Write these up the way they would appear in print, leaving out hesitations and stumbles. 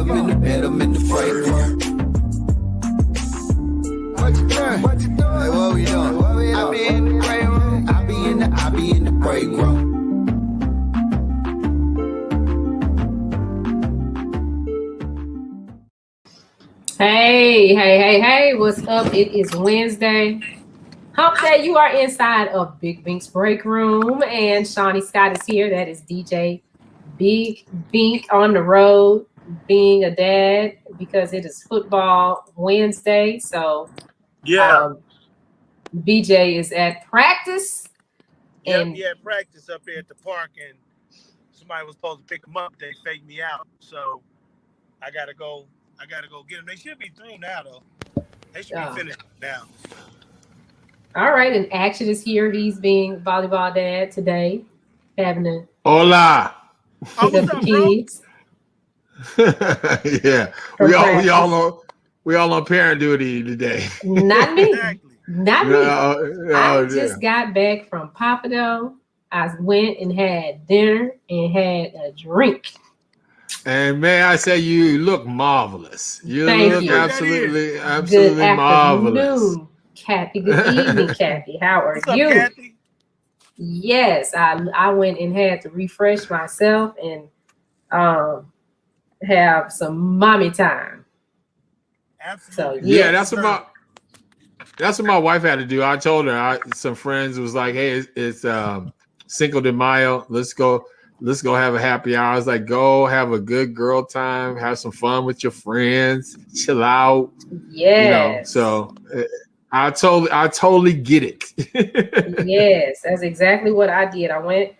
them in the break room. What you doing? What you doing? Hey, what we doing? I be in the break room. I be in the break room. Hey, what's up? It is Wednesday. Hump Day, you are inside of Big Bink's break room, and Shawnee Scott is here. That is DJ Big Bink on the road, being a dad because it is football Wednesday. So, BJ is at practice. And he had practice up there at the park, and somebody was supposed to pick him up. They faked me out, so I gotta go get them. They should be through now, though. They should be finished now. All right, and Action is here. He's being volleyball dad today, having to hola. Pick up the kids. Yeah, we all on parent duty today. Not me. Exactly. Not me. I just got back from Papado. I went and had dinner and had a drink. And may I say, you look marvelous. You Thank look you. absolutely Good marvelous. Kathy. Good evening, Kathy. How are What's you? up, Kathy? Yes, I went and had to refresh myself and have some mommy time. Absolutely. So yes. Yeah, that's what my wife had to do. I told her, some friends was like, hey, it's Cinco de Mayo. Let's go have a happy hour. I was like, go have a good girl time, have some fun with your friends, chill out. Yes. So I totally get it. Yes, that's exactly what I did. I went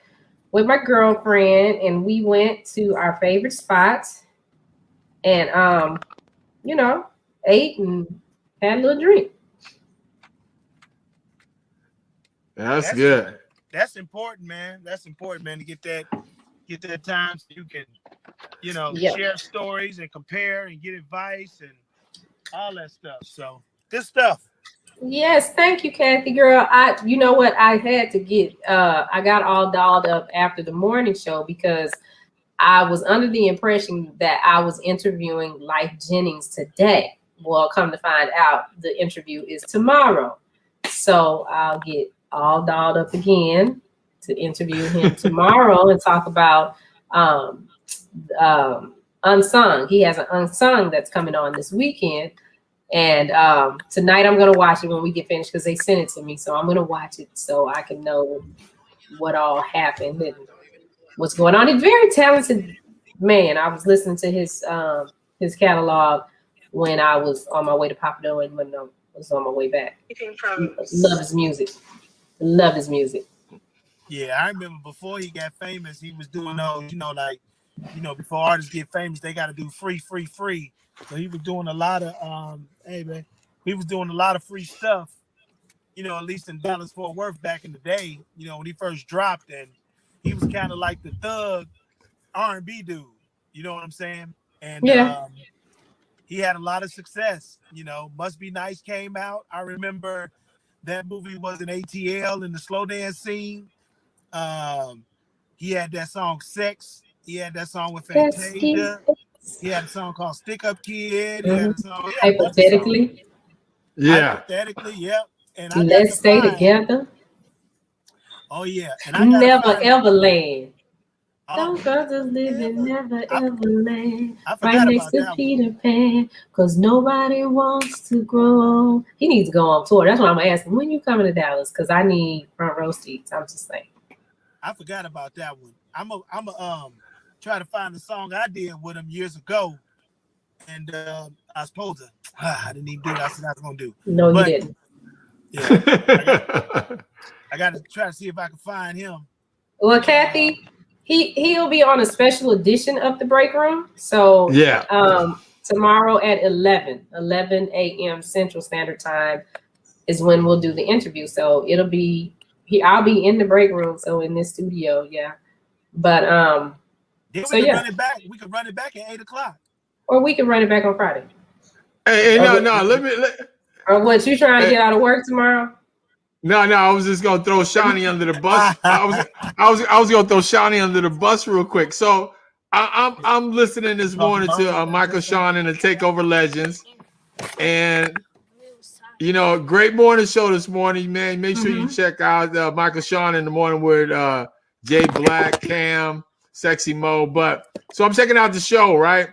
with my girlfriend and we went to our favorite spots and ate and had a little drink. That's good. That's important, man. That's important, man, to get that time so you can, share stories and compare and get advice and all that stuff. So good stuff. Yes, thank you, Kathy girl. You know what? I had to get I got all dolled up after the morning show because I was under the impression that I was interviewing Life Jennings today. Well, come to find out, the interview is tomorrow. So I'll get all dolled up again to interview him tomorrow and talk about Unsung. He has an Unsung that's coming on this weekend. And tonight I'm going to watch it when we get finished because they sent it to me. So I'm going to watch it so I can know what all happened and what's going on. He's a very talented man. I was listening to his catalog when I was on my way to Papado and when I was on my way back. Love his music. Love his music. Yeah, I remember before he got famous, he was doing those, before artists get famous, they got to do free. So he was doing a lot of, he was doing a lot of free stuff, at least in Dallas-Fort Worth back in the day, when he first dropped, and he was kind of like the thug R&B dude, you know what I'm saying? And he had a lot of success, Must Be Nice came out. I remember that movie was an ATL in the slow dance scene. He had that song Sex. He had that song with Fantasia. He had a song called Stick Up Kid. He had a song, Hypothetically. Yeah. Hypothetically, yep. And Let's Stay Together. Oh, yeah. And I Never Ever Land. Some brothers living never ever land. Right next to Peter Pan. Because nobody wants to grow. He needs to go on tour. That's why I'm asking, when you coming to Dallas? Because I need front row seats. I'm just saying. I forgot about that one. I'm a try to find the song I did with him years ago. And I was supposed to. I didn't even do what I said I was going to do. No, you didn't. Yeah. I got to try to see if I can find him. Well, Kathy, he'll be on a special edition of the Break Room. So tomorrow at 11 a.m. Central Standard Time is when we'll do the interview. So it'll be I'll be in the break room, so in this studio, But we could run it back at 8:00. Or we can run it back on Friday. Hey, Or what, you trying to get out of work tomorrow? No, I was just gonna throw Shawnee under the bus. I was gonna throw Shawnee under the bus real quick. So I'm listening this morning to Michael Sean and the Takeover Legends, and great morning show this morning, man. Make sure you check out Michael Sean in the morning with Jay Black, Cam, Sexy Mo. But so I'm checking out the show, right?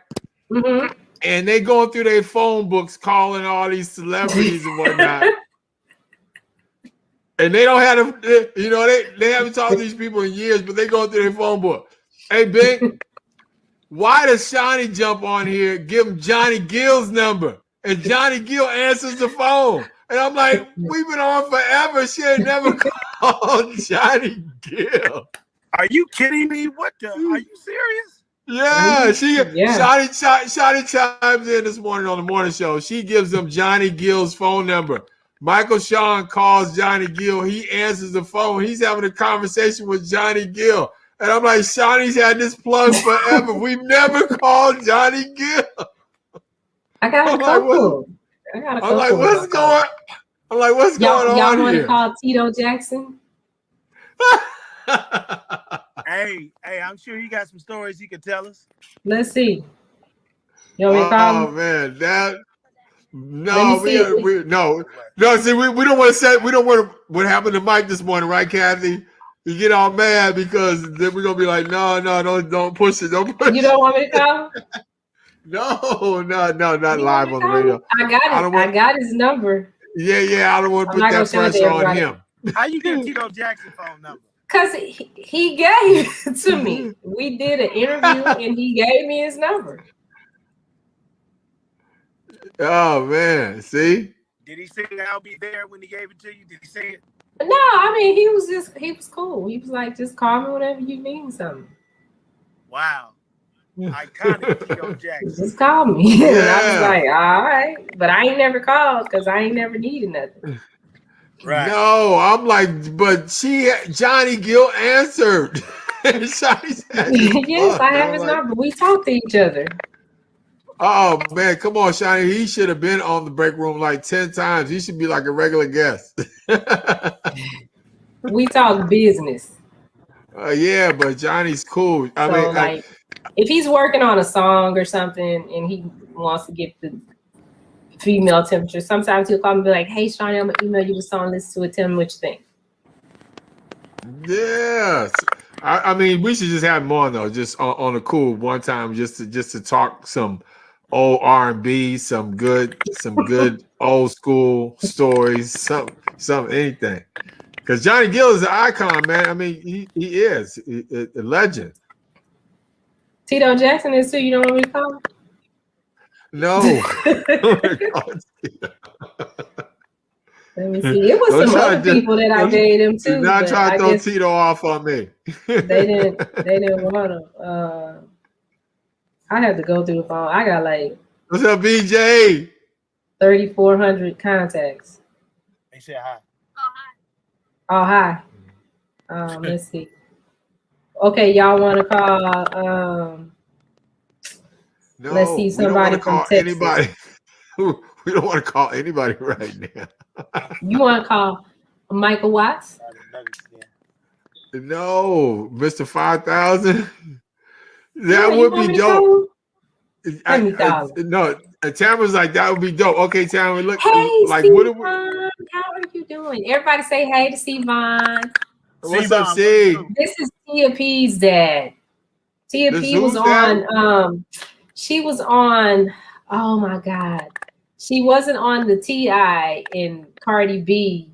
Mm-hmm. And they going through their phone books, calling all these celebrities and whatnot. And they don't have they haven't talked to these people in years, but they go through their phone book. Hey, Bink, why does Shawnee jump on here, give him Johnny Gill's number, and Johnny Gill answers the phone? And I'm like, we've been on forever. She ain't never called Johnny Gill. Are you kidding me? What the? Are you serious? Yeah, Shotty chimes in this morning on the morning show. She gives them Johnny Gill's phone number. Michael Sean calls Johnny Gill. He answers the phone. He's having a conversation with Johnny Gill. And I'm like, Shawnee's had this plug forever. We've never called Johnny Gill. I got a couple. I'm like, what's going on Y'all want here? to call Tito Jackson? Hey, I'm sure you got some stories you can tell us. Let's see. You want me to call him? Man, No. See, we don't want to say, we don't want what happened to Mike this morning, right, Kathy? You get all mad because then we're gonna be like, no, don't push it, don't push it. You don't want me to call him? No, not live on the radio. I got his number. Yeah, I don't want to put that pressure on him. How you get Tito Jackson's phone number? Because he gave it to me. We did an interview and he gave me his number. Oh man, see? Did he say I'll be there when he gave it to you? Did he say it? No, I mean he was cool. He was like, just call me whenever you need something. Wow. Iconic Tito Jackson. Just call me. Yeah. And I was like, all right. But I ain't never called because I ain't never needed nothing. Right. No, I'm like, but Johnny Gill answered. Yes, I have his number. We talk to each other. Oh man, come on, Shani. He should have been on the break room like 10 times. He should be like a regular guest. We talk business. Yeah, but Johnny's cool. I mean, if he's working on a song or something and he wants to get the female temperature, sometimes he'll call me and be like, hey, Shawnee, I'm going to email you the song, listen to it, tell me what you think. Yes. I mean, we should just have him on, though, just on a cool one time, just to talk some old R&B, some good old school stories, some anything. Because Johnny Gill is an icon, man. I mean, he is a legend. Tito Jackson is too. You don't want me to call him? No. Let me see. It was some other people that I gave him too. Not try to throw Tito off on me. They didn't want to. I had to go through the phone. I got like, what's up, BJ? 3,400 contacts. They said hi. Oh, hi. Let's see. Okay, y'all want to call? No, let's see somebody from Texas. Anybody. We don't want to call anybody right now. You want to call Michael Watts? No, Mr. 5,000. That would be dope. No, Tamara's like, that would be dope. Okay, Tamara, look. Hey, like, Steve Vaughn, how are you doing? Everybody say hey to Steve Vaughn. What's up, Steve? This is Tia P's dad. Tia P was on, she was on, oh my God. She wasn't on the T.I. and Cardi B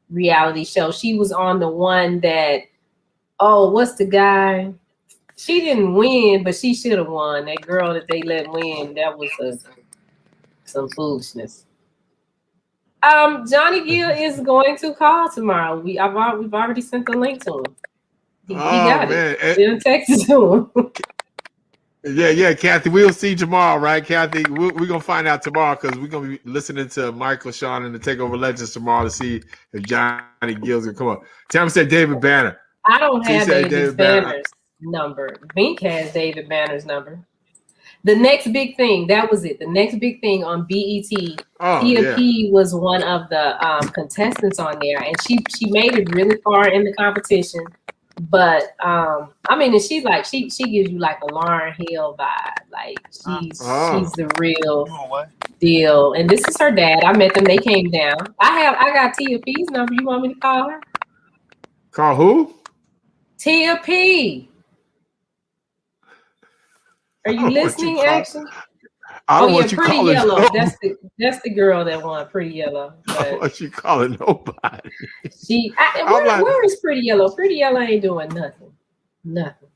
reality show. She was on the one that, what's the guy? She didn't win, but she should have won. That girl that they let win, that was some foolishness. Johnny Gill is going to call tomorrow. We've already sent the link to him. He got it. Didn't text it to him. Yeah, Kathy. We'll see you tomorrow, right, Kathy? We're gonna find out tomorrow because we're gonna be listening to Michael Sean and the Takeover Legends tomorrow to see if Johnny Gill's gonna come up. Tamara said David Banner. I don't have David Banner's number. Bink has David Banner's number. The next big thing, that was it. The next big thing on BET, Tia P was one of the contestants on there, and she made it really far in the competition, But I mean, and she's like she gives you like a Lauryn Hill vibe. Like she's the real deal. And this is her dad. I met them. They came down. I got Tia P's number. You want me to call her? Call who? Tia P. Are you listening, Action? I don't want you Pretty calling Yellow. nobody. That's the girl that won Pretty Yellow. I don't want you calling nobody. Where is Pretty Yellow? Pretty Yellow ain't doing nothing. Nothing.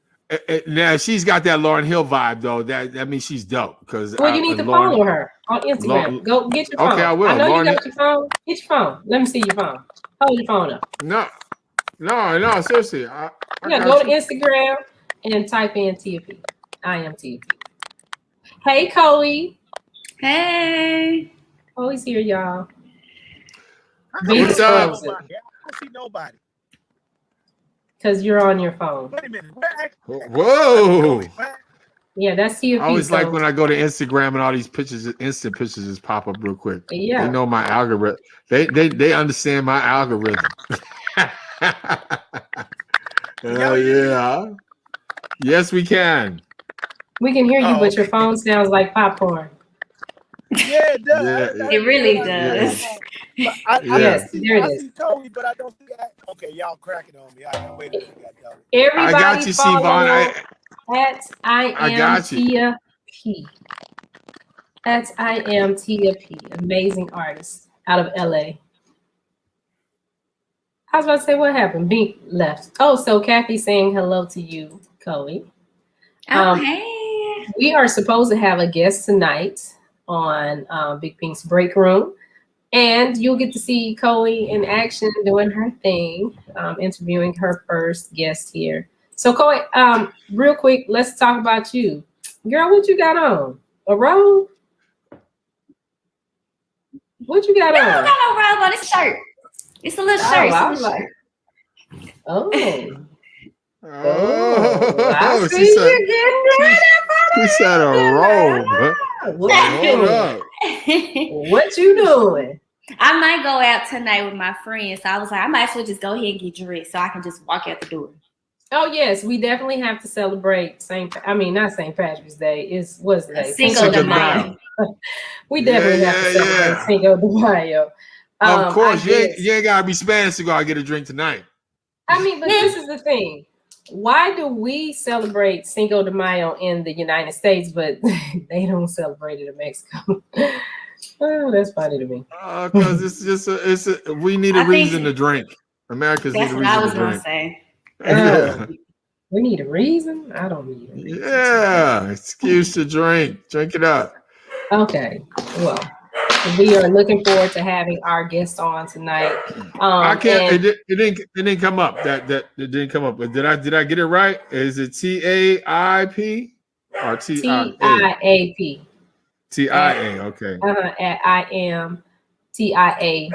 Now she's got that Lauryn Hill vibe though. That means she's dope. Because you need to follow her on Instagram. Go get your phone. Okay, I will. I know you got your phone. Get your phone. Let me see your phone. Hold your phone up. No. Seriously. Go to Instagram and type in TP. I am TP. Hey, Chloe. Hey. Chloe's here, y'all. What's up? I don't see nobody. Because you're on your phone. Wait a minute. Whoa. Yeah, that's TP. I always like when I go to Instagram and all these pictures, instant pictures just pop up real quick. Yeah. They know my algorithm. They understand my algorithm. Yeah. Yes, we can. We can hear you, but your phone sounds like popcorn. Yeah, it does. Yeah, It really does. Yes, there it is. I see Tony, but I don't see that. Okay, y'all cracking on me. I wait a minute. Everybody I got you, Sivan. I am Tia P. That's I am Tia P. Amazing artist out of LA. I was about to say, what happened? Bink left. Oh, so Kathy's saying hello to you, Chloe. Hey. We are supposed to have a guest tonight on Big Pink's Breakroom. And you'll get to see Chloe in action doing her thing, interviewing her first guest here. So, Chloe, real quick, let's talk about you. Girl, what you got on? A robe? What you got on? I got no robe on this shirt. It's a little shirt. I was like, I see you getting ready. She said a robe. Hold up. What you doing? I might go out tonight with my friends. So I was like, I might as well just go ahead and get dressed so I can just walk out the door. Oh, yes. We definitely have to celebrate not St. Patrick's Day. What's the day? Cinco de Mayo. We definitely have to celebrate Cinco de Mayo. Of course. You ain't got to be Spanish to go out and get a drink tonight. I mean, but this is the thing. Why do we celebrate Cinco de Mayo in the United States, but they don't celebrate it in Mexico? Oh, that's funny to me. Because we need a reason to drink. Americans need a reason to drink. That's what I was going to say. We need a reason? I don't need a reason. Yeah, excuse to drink. Drink it up. Okay, well, we are looking forward to having our guest on tonight. I can't. It didn't come up. That it didn't come up. But did I get it right? Is it TAIP or TIAP? TIA. Okay. At I am TIAP.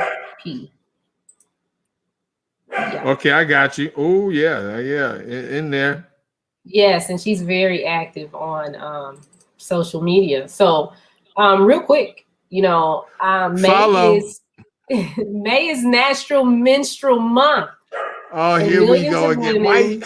Yeah. Okay, I got you. Oh yeah, in there. Yes, and she's very active on social media. So, real quick, May is National Menstrual Month. Oh, and here we go again. Why?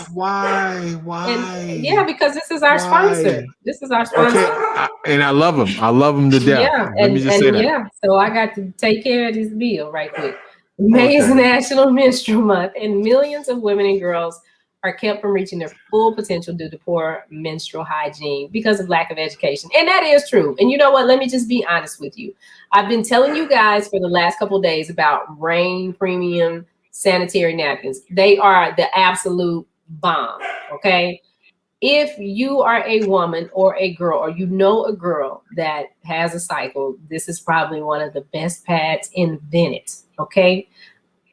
Yeah, because this is our sponsor. This is our sponsor. Okay, and I love him. I love him to death. Yeah, Let me just say that. Yeah, so I got to take care of this bill right quick. May is National Menstrual Month, and millions of women and girls are kept from reaching their full potential due to poor menstrual hygiene because of lack of education. And that is true. And you know what? Let me just be honest with you. I've been telling you guys for the last couple of days about Rain Premium sanitary napkins. They are the absolute bomb, okay? If you are a woman or a girl, or you know a girl that has a cycle, this is probably one of the best pads invented, okay?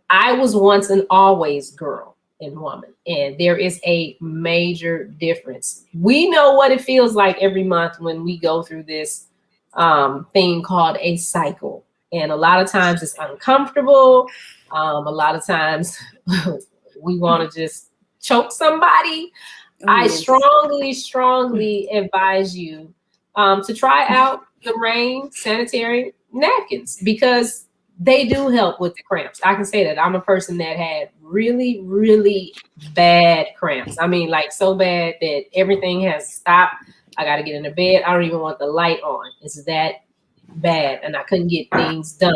I was once an always girl and woman, and there is a major difference. We know what it feels like every month when we go through this thing called a cycle. And a lot of times it's uncomfortable. A lot of times we want to just choke somebody. I strongly advise you to try out the Rain sanitary napkins, because they do help with the cramps. I can say that. I'm a person that had really, really bad cramps. I mean, like so bad that everything has stopped. I got to get in the bed. I don't even want the light on. It's that bad, and I couldn't get things done.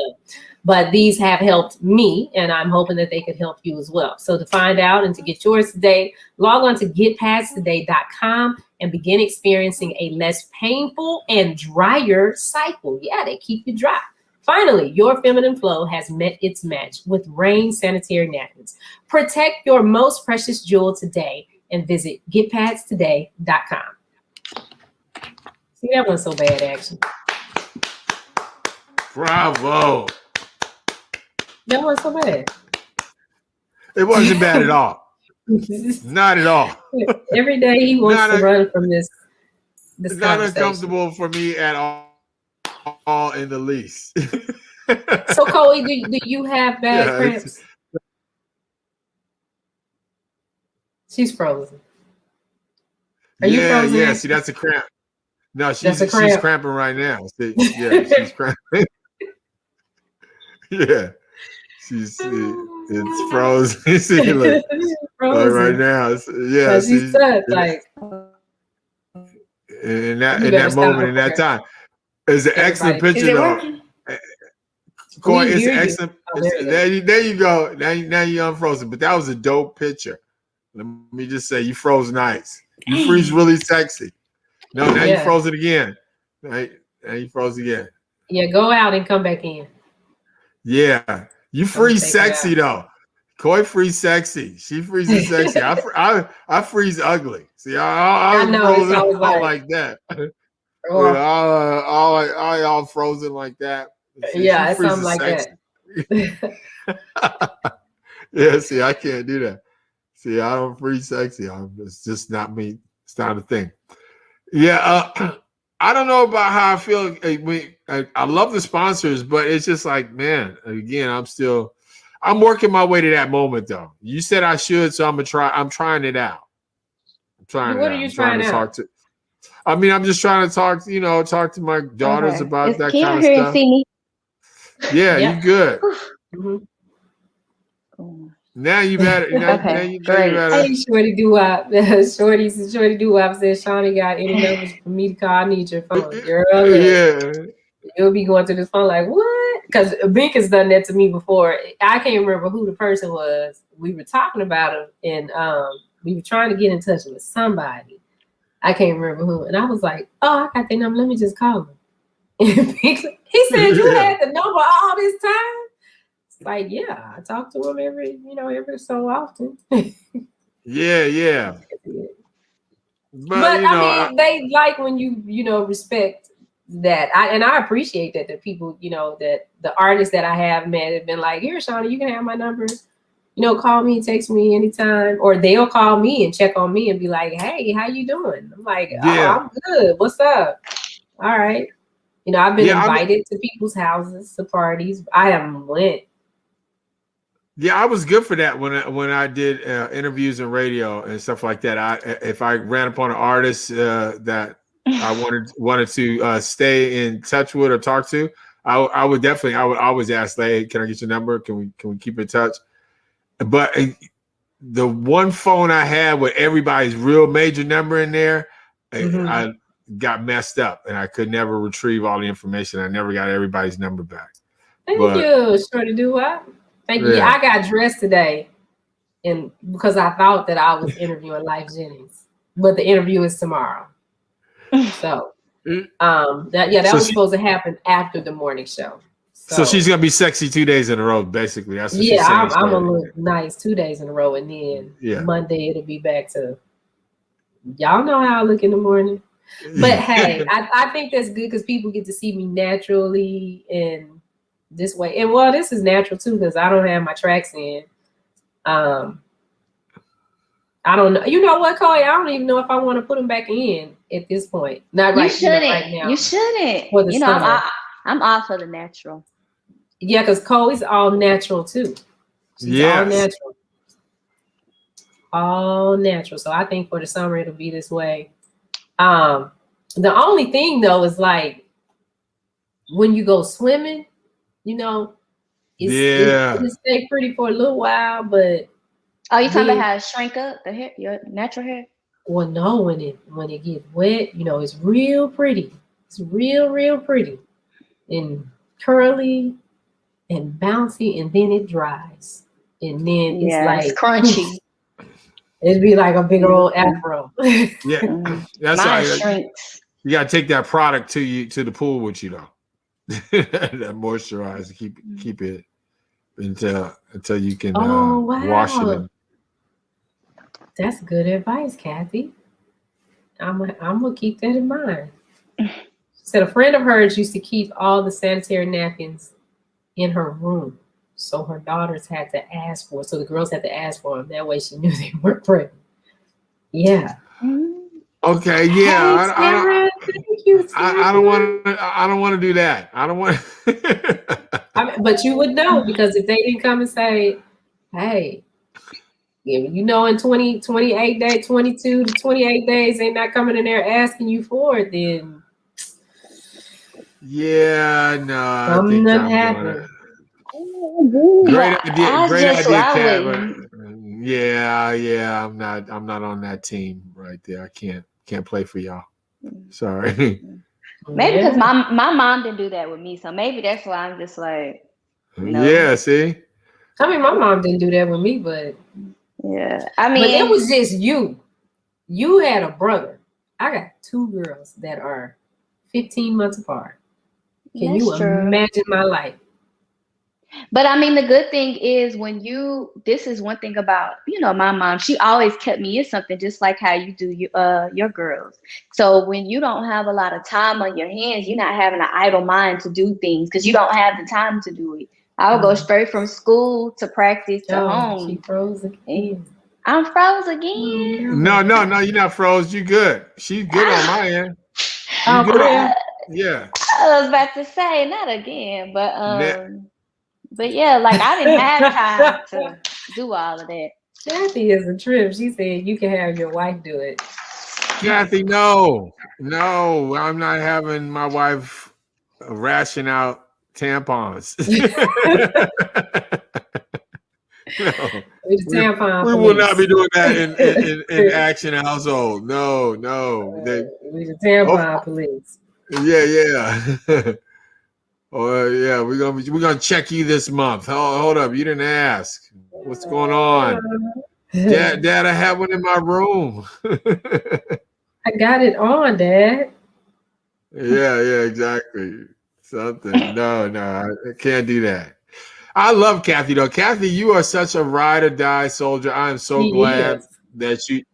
But these have helped me, and I'm hoping that they could help you as well. So to find out and to get yours today, log on to getpadstoday.com and begin experiencing a less painful and drier cycle. Yeah, they keep you dry. Finally, your feminine flow has met its match with Rain sanitary napkins. Protect your most precious jewel today and visit getpadstoday.com. See, that wasn't so bad, actually. Bravo. That wasn't so bad. It wasn't bad at all. Not at all. Every day he wants to run from this not uncomfortable for me at all in the least. So, Chloe, do you have bad cramps? She's frozen. Are you frozen? Yeah. See, that's a cramp. No, she's cramping right now. See, yeah, she's cramping. Yeah, it's frozen. See, look, frozen. right now. Yeah, she's stuck. Like in that moment, in that time, it's an excellent picture, though. Corey, it's an excellent. There you go. Now you're unfrozen. But that was a dope picture. Let me just say, you froze nice. You freeze really sexy. No, now you froze it again. Now you froze again. Yeah, go out and come back in. Yeah, you freeze sexy though. Koi freeze sexy. She freezes sexy. I freeze ugly. See, I frozen all like that. All frozen like that. See, yeah, it's something like that. Yeah, see, I can't do that. See, I don't freeze sexy. It's just not me. It's not a thing. Yeah, I don't know about how I feel. I love the sponsors, but it's just like, man, again, I'm working my way to that moment, though. You said I should, so I'm trying it out. What are you trying out? I'm just trying to talk to my daughters about that kind of stuff. Can see me? Yeah, you good. Mm-hmm. Now you better. Okay, great. Hey, Shorty Doo-Wop. Shorty Doo-Wop says, Shawnee got any numbers for me to call? I need your phone. Girl, yeah. You'll be going through this phone like, what? Because Bink has done that to me before. I can't remember who the person was. We were talking about him, and we were trying to get in touch with somebody. I can't remember who. And I was like, oh, I got their number. Let me just call him. And Bink, he said, you had the number all this time? Like, yeah, I talk to him every so often. Yeah. But I mean, they like when you respect that. I appreciate that the people, that the artists that I have met have been like, here, Shawnee, you can have my number. Call me, text me anytime. Or they'll call me and check on me and be like, hey, how you doing? I'm like, I'm good. What's up? All right. I've been invited to people's houses, to parties. I haven't went. Yeah, I was good for that when I did interviews and radio and stuff like that. If I ran upon an artist that I wanted to stay in touch with or talk to, I would always ask, hey, can I get your number? Can we keep in touch? But the one phone I had with everybody's real major number in there, I got messed up and I could never retrieve all the information. I never got everybody's number back. Thank you, Shorty Doo-Wop. Thank you. Yeah, I got dressed today, and because I thought that I was interviewing Life Jennings, but the interview is tomorrow. So, that was supposed to happen after the morning show. So she's gonna be sexy 2 days in a row, basically. That's what she's saying. I'm gonna look nice 2 days in a row, and then Monday it'll be back to. Y'all know how I look in the morning, but hey, I think that's good because people get to see me naturally and. This way, and this is natural too because I don't have my tracks in. I don't know. You know what, Chloe? I don't even know if I want to put them back in at this point. Not right, right now. You shouldn't. I'm all for the natural. Yeah, because Chloe's all natural too. She's all natural. All natural. So I think for the summer it'll be this way. The only thing though is like when you go swimming. It stay pretty for a little while, but Oh, you talking about how it shrink up the hair, your natural hair? well, no, when it gets wet, it's real pretty. It's real pretty and curly and bouncy, and then it dries, and then it's like it's crunchy. It'd be like a big old afro. Yeah, that's Mine right. shrinks. You gotta take that product to the pool with you though. That moisturizer, keep it until you can wash it. That's good advice, Kathy. I'm gonna keep that in mind. She said a friend of hers used to keep all the sanitary napkins in her room, so her daughters had to ask for it. So the girls had to ask for them. That way, she knew they weren't pregnant. Yeah. Okay. Yeah. Hey, thank you. I don't want to do that. I don't want. But you would know, because if they didn't come and say, "Hey, in 28 days, 22 to 28 days, they're not coming in there asking you for it," then yeah, no, something happened. Great idea, Kat. Yeah, I'm not on that team right there. I can't play for y'all. Sorry. Maybe because my mom didn't do that with me, so maybe that's why I'm just like, no. Yeah. See. I mean, my mom didn't do that with me, but yeah, I mean, but it was just you. You had a brother. I got two girls that are 15 months apart. Can you imagine my life? But I mean, the good thing is this is one thing about, my mom, she always kept me in something, just like how you do your girls. So when you don't have a lot of time on your hands, you're not having an idle mind to do things because you don't have the time to do it. I would go straight from school to practice to home. She froze again. I'm froze again. No, you're not froze. You good. She's good on my end. You good? Yeah. I was about to say, not again, but yeah, like I didn't have time to do all of that. Kathy is a trip. She said you can have your wife do it. Kathy, no, I'm not having my wife ration out tampons. No. We will not be doing that in Action Household. No. We the tampon police. Yeah. Oh yeah, we're gonna check you this month. Hold up, you didn't ask. What's going on? Dad, I have one in my room. I got it on, Dad. Yeah, exactly. Something. No, I can't do that. I love Kathy though. Kathy, you are such a ride or die soldier. I am so glad that you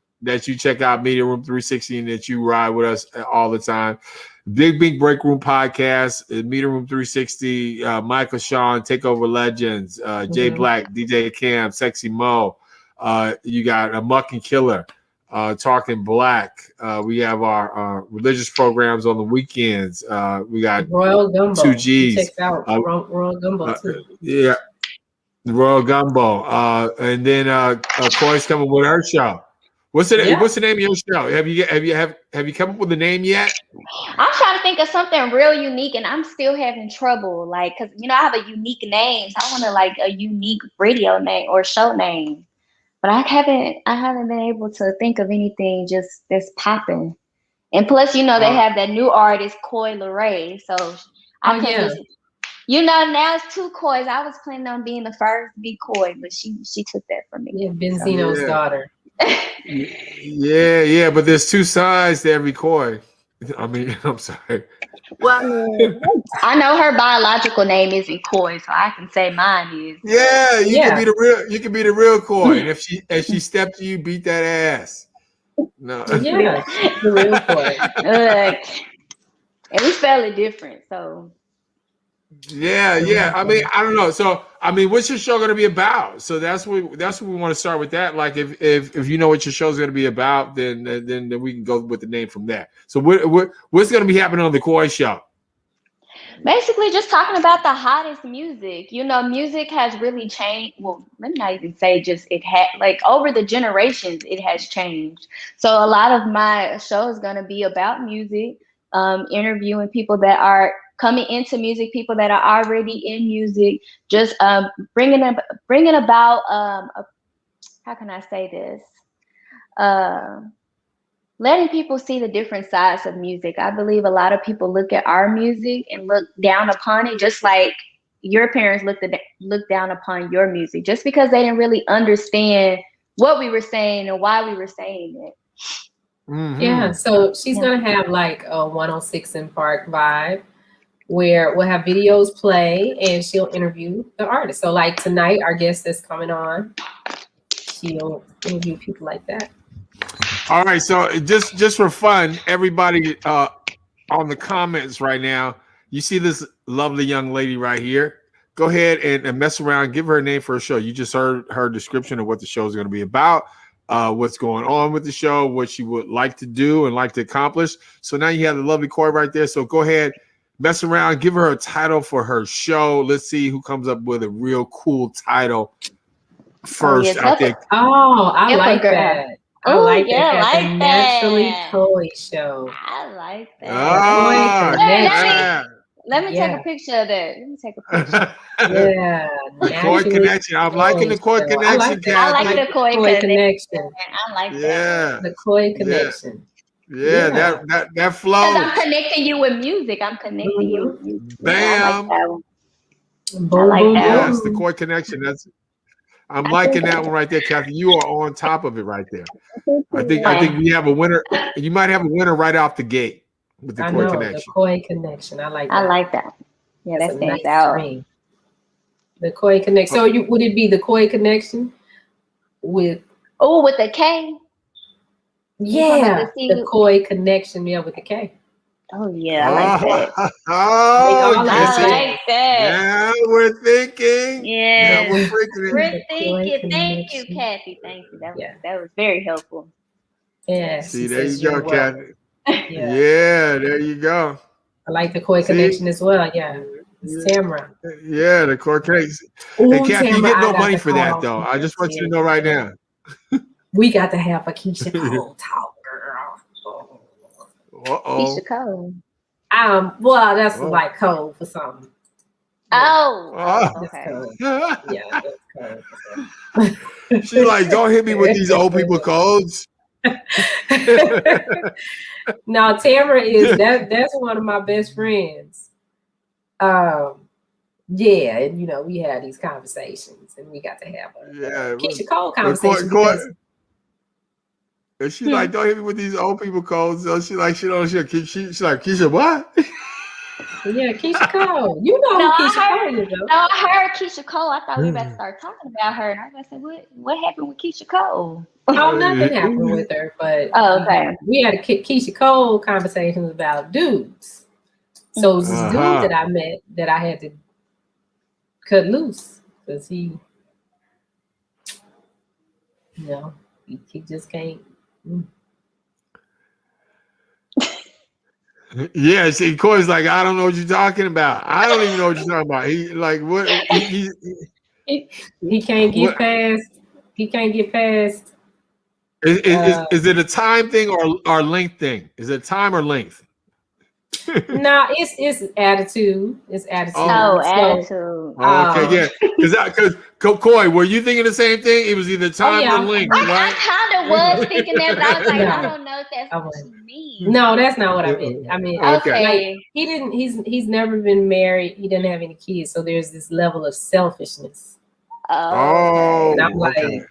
check out Media Room 360 and that you ride with us all the time. Big Breakroom podcast, Media Room 360, Michael Sean, Takeover Legends, Jay Black, DJ Cam, Sexy Mo. You got a Muck and Killer, Talking Black. We have our religious programs on the weekends. We got Royal Gumbo. 2Gs. Check out Royal Gumbo too. Yeah, the Royal Gumbo. And then Corey's coming with her show. What's the name of your show? Have you come up with a name yet? I'm trying to think of something real unique, and I'm still having trouble. Like, cause I have a unique name, so I want to like a unique radio name or show name. But I haven't been able to think of anything just that's popping. And plus, they have that new artist Coy Leray, so I can just, now it's two Coys. I was planning on being the first to be Coy, but she took that from me. Yeah, Benzino's daughter. Yeah, but there's two sides to every coin. I mean, I'm sorry. Well, I know her biological name isn't Coy, so I can say mine is. Yeah, you can be the real Coy. And if she stepped to you, beat that ass. No. Yeah, the real Coy. And we spell it different, so. Yeah. I mean, I don't know. So, I mean, what's your show going to be about? So that's what we want to start with. That, like, if you know what your show is going to be about, then we can go with the name from that. So, what's going to be happening on the Coy Show? Basically, just talking about the hottest music. Music has really changed. Well, let me not even say just it had, like, over the generations, it has changed. So, a lot of my show is going to be about music, interviewing people that are coming into music, people that are already in music, just bringing about how can I say this? Letting people see the different sides of music. I believe a lot of people look at our music and look down upon it, just like your parents looked down upon your music, just because they didn't really understand what we were saying and why we were saying it. Mhm. Yeah, so she's gonna have like a 106 in Park vibe where we'll have videos play and she'll interview the artist. So like tonight, our guest that's coming on, she'll interview people like that. All right, so just for fun, everybody on the comments right now, you see this lovely young lady right here. Go ahead and mess around, give her a name for a show. You just heard her description of what the show is going to be about, what's going on with the show, what she would like to do and like to accomplish. So now you have the lovely Corey right there. So go ahead, mess around, give her a title for her show. Let's see who comes up with a real cool title first out there. Oh, I like girl. that. I Oh, like yeah, that. like The Naturally that. Coy show. I like that. Oh, Connection. Let me take Yeah. a picture of that. Let me take a picture. Yeah. The Coy Connection. I'm liking the Coy Connection, Kathy. I like the Coy Connection. I like that. Yeah. The Coy Connection. Yeah, that flows. Because I'm connecting you with music. I'm connecting you with music. Bam. I like that one. Boom, I like boom, that boom. Yes, the Coy Connection. I'm liking that one right there, Kathy. You are on top of it right there. I think we have a winner. You might have a winner right off the gate with the Coy Connection. The Coy Connection. I like that. I like that. Yeah, that stands out. Ring. The Coy Connection. So would it be the Coy Connection with the K? Yeah, the Coy Connection, with the K. Oh yeah, I like that. Oh, I like that. Yeah, we're thinking. Yeah, we're freaking. We're thinking. Thank you, Kathy. Thank you. That was very helpful. Yeah. See, there you go, Kathy. Yeah, there you go. I like the Coy Connection as well. Yeah. It's Tamra. Yeah, the Coy Connection. Ooh, Hey, Kathy, Tamra, you get no I got money the for that, call. though. I just want you to know right now. We got to have a Keisha Cole talk, girl. Uh-oh. Keisha Cole. Well, that's like code for something. Okay. Code. Yeah, that's code. She's like, don't hit me with these old people codes. No, Tamara is that's one of my best friends. Yeah, and we had these conversations, and we got to have a Keisha Cole conversation. And she's like, don't hit me with these old people codes. So she's like, she's like, Keisha, what? Yeah, Keisha Cole. You know who Keisha Cole is, though. No, I heard Keisha Cole. I thought we were about to start talking about her. And I was going to say, what happened with Keisha Cole? Oh, nothing happened with her, but okay. We had a Keisha Cole conversations about dudes. So it was this dude that I met that I had to cut loose because he just can't. Yeah, see, Corey's like, I don't know what you're talking about. I don't even know what you're talking about. He like what he can't get past. He can't get past. Is it a time thing or length thing? Is it time or length? No, it's attitude. It's attitude. Oh, attitude. Okay, yeah. Because Coy, were you thinking the same thing? It was either time or length, right? I kind of was thinking that, but I was like, I don't know if that's what you mean. No, that's not what I meant. I mean, okay. Like, he didn't. He's never been married. He didn't have any kids, so there's this level of selfishness. Oh, and I'm like,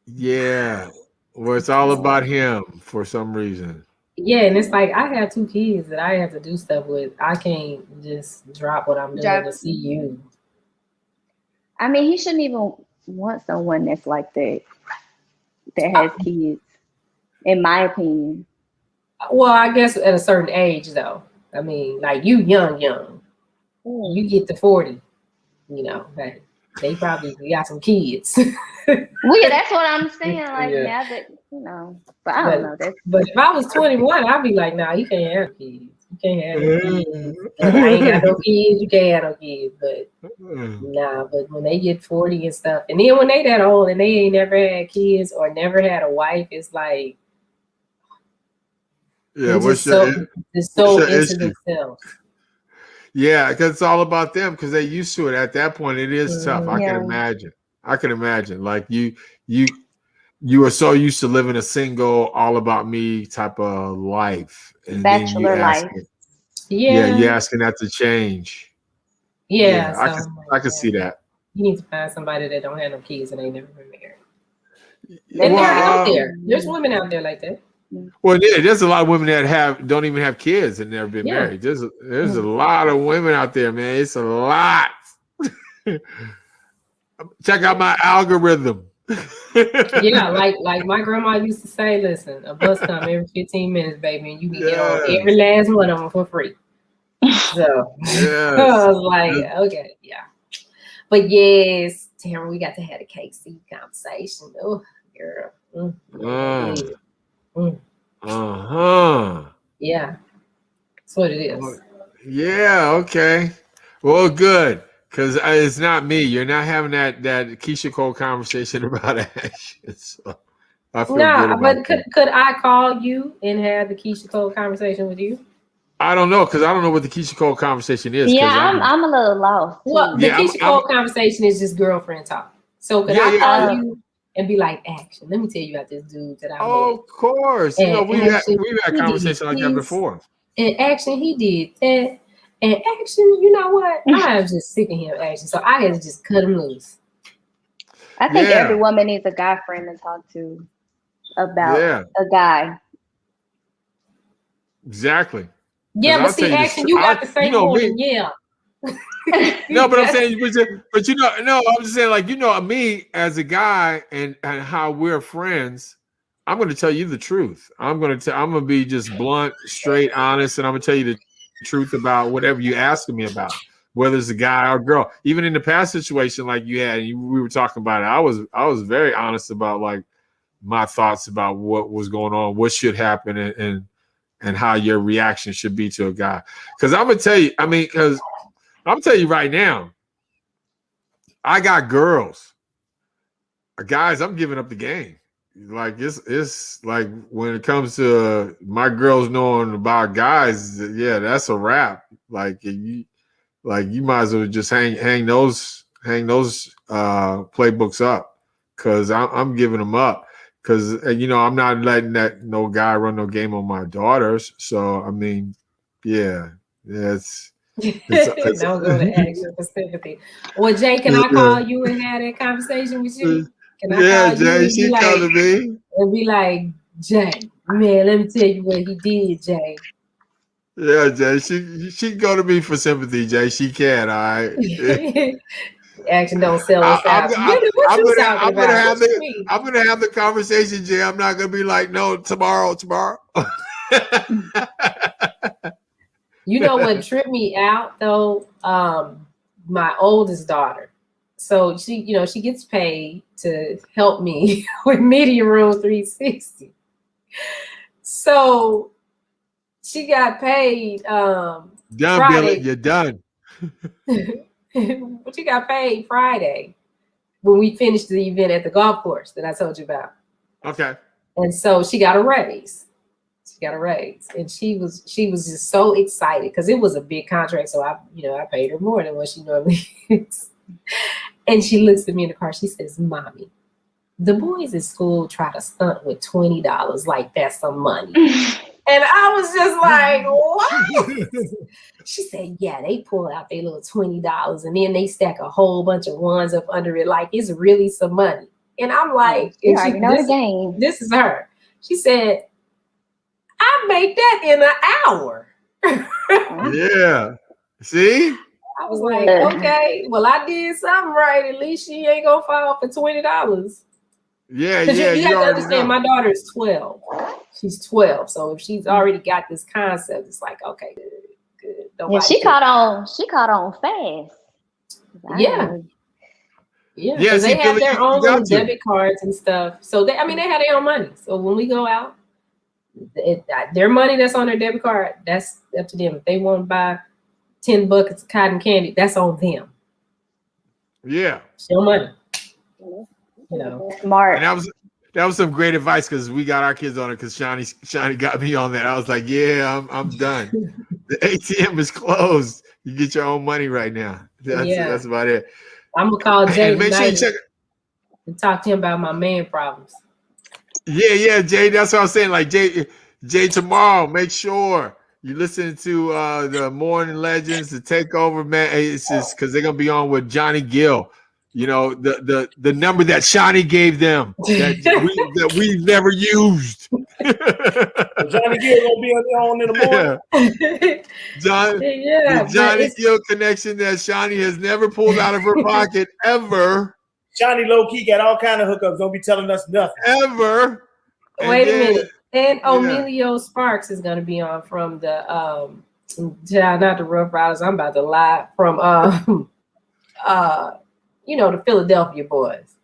yeah. Well, it's all about him for some reason. Yeah, and it's like I have 2 kids that I have to do stuff with. I can't just drop what I'm doing to see you. I mean, he shouldn't even want someone that's like that has kids, in my opinion. Well, I guess at a certain age, though. I mean, like you young. You get to 40, they probably got some kids. Well, yeah, that's what I'm saying. Like now that but I don't know. But if I was 21, I'd be like, nah, you can't have kids. You can't have no kids. I ain't got no kids. You can't have no kids. But but when they get 40 and stuff, and then when they that old and they ain't never had kids or never had a wife, it's like Yeah, It's just what's so your into issue? themselves. Yeah, because it's all about them because they're used to it. At that point, it is tough. I can Yeah. imagine. I can imagine. Like you are so used to living a single, all about me type of life, and then you Bachelor ask life. it. Yeah, you Yeah, asking that to change. yeah. Yeah, So I'm like, I can yeah, see that. you need to find somebody that don't have no kids and ain't never been married. That's And they're out Well, there. There's women out there like that. yeah, there's a lot of women that don't even have kids and never been Yeah. married. There's a lot of women out there, man. It's a lot. Check out my algorithm. Yeah, like my grandma used to say, listen, a bus come every 15 minutes, baby, and you can get on Yes. every last one of them for free. So Yes. I was like, okay, yeah. But yes, Tamara, we got to have a KC conversation. Oh, girl. Uh-huh. Yeah, that's what it is. Yeah, okay. Well, good. Because it's not me. You're not having that Keisha Cole conversation about action. So I feel good No, about but that. could I call you and have the Keisha Cole conversation with you? I don't know because I don't know what the Keisha Cole conversation is. Yeah, Because I'm a little lost Well, too. the yeah, Keisha Cole conversation is just girlfriend talk. So could I call you and be like, action, let me tell you about this dude that I met. of course. You know, And we've had he conversations did like that this, before. and action, he did that. And action, you know what? I am just sick of him, action. So I had to just cut him loose. I think Yeah. every woman needs a guy friend to talk to about Yeah, a guy. exactly. Yeah, but I'll tell see, you this. action, you got to say more Me. than yeah. No, but I'm saying, but you know, no, I'm just saying, like, you know, me as a guy and how we're friends. I'm going to tell you the truth. I'm going to be just blunt, straight, honest, and I'm going to tell you the truth about whatever you're asking me about, whether it's a guy or a girl. Even in the past situation like you had, we were talking about it. I was very honest about like my thoughts about what was going on, what should happen, and how your reaction should be to a guy. Because I'm gonna tell you, because I'm telling you right now, I got girls. Guys, I'm giving up the game. Like it's like when it comes to my girls knowing about guys, yeah, that's a wrap. Like you might as well just hang those playbooks up because I'm giving them up because you know I'm not letting no guy run no game on my daughters. So I mean, yeah, it's Don't go to action for sympathy. Well, Jay, can I call you and have that conversation with you? Can I call you Jay, and she calling me. be like, Jay, man, let me tell you what he did, Jay. Yeah, Jay, she go to me for sympathy, Jay. She can, all right. Action don't sell us out. Really, what you talking about? What you mean? I'm gonna have the conversation, Jay. I'm not gonna be like, no, tomorrow. You know what tripped me out though? My oldest daughter. So she gets paid to help me with Media Room 360. So she got paid Done, Friday. Billy. You're done. But she got paid Friday when we finished the event at the golf course that I told you about. Okay. And so she got a raise. And she was just so excited because it was a big contract. So I paid her more than what she normally gets. And she looks at me in the car. She says, "Mommy, the boys at school try to stunt with $20 like that's some money." And I was just like, "What?" She said, "Yeah, they pull out their little $20 and then they stack a whole bunch of ones up under it like it's really some money." And I'm like, you already know the game. This is her. She said, "I make that in an hour." Yeah. See? I was like, okay, well, I did something right. At least she ain't gonna fall for $20. Yeah, You have to know. understand, my daughter is 12. She's 12, so if she's already got this concept, it's like, okay, good. Yeah, she caught on fast. Yeah. Yeah, because they have Billy, their own little debit cards and stuff. So they have their own money. So when we go out, their money that's on their debit card, that's up to them. If they want to buy 10 buckets of cotton candy, that's on them. Yeah. It's your money. Smart. And that was some great advice because we got our kids on it because Shani got me on that. I was like, yeah, I'm done. The ATM is closed. You get your own money right now. That's about it. I'm gonna call Jay and make sure you check and talk to him about my man problems. Yeah, Jay. That's what I'm saying. Like Jay, tomorrow, make sure you listen to the Morning Legends, the Takeover, man. It's just because they're gonna be on with Johnny Gill. You know, the number that Shani gave them that we've never used. Johnny Gill gonna be on in the morning. The Johnny Gill connection that Shani has never pulled out of her pocket ever. Johnny low key got all kind of hookups. Don't be telling us nothing ever. Wait a minute. And Emilio Sparks is going to be on from the not the Rough Riders. I'm about to lie from the Philadelphia boys.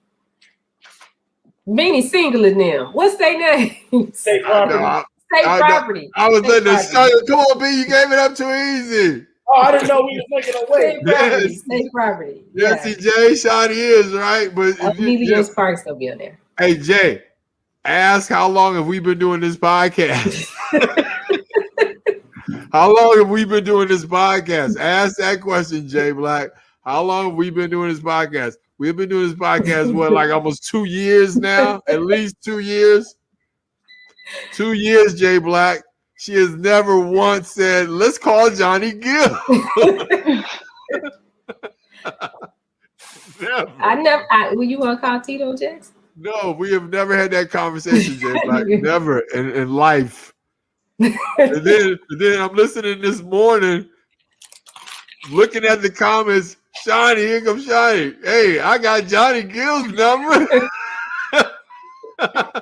Meaning single in them. What's their name? State Property. State Property. I was letting the start. Come on, B. You gave it up too easy. Oh, I didn't know we was making away. State Property. Yes, Jay, Shani is right, but Emilio Sparks gonna be on there. Hey, Jay, ask how long have we been doing this podcast? How long have we been doing this podcast? Ask that question, Jay Black. How long have we been doing this podcast? We've been doing this podcast, like almost 2 years now? At least 2 years? 2 years, Jay Black. She has never once said, let's call Johnny Gill. Never. Will you want to call Tito Jackson? No, we have never had that conversation, Jay Black. Never in life. and then I'm listening this morning, looking at the comments. Shani, here comes Shani. Hey, I got Johnny Gill's number. Out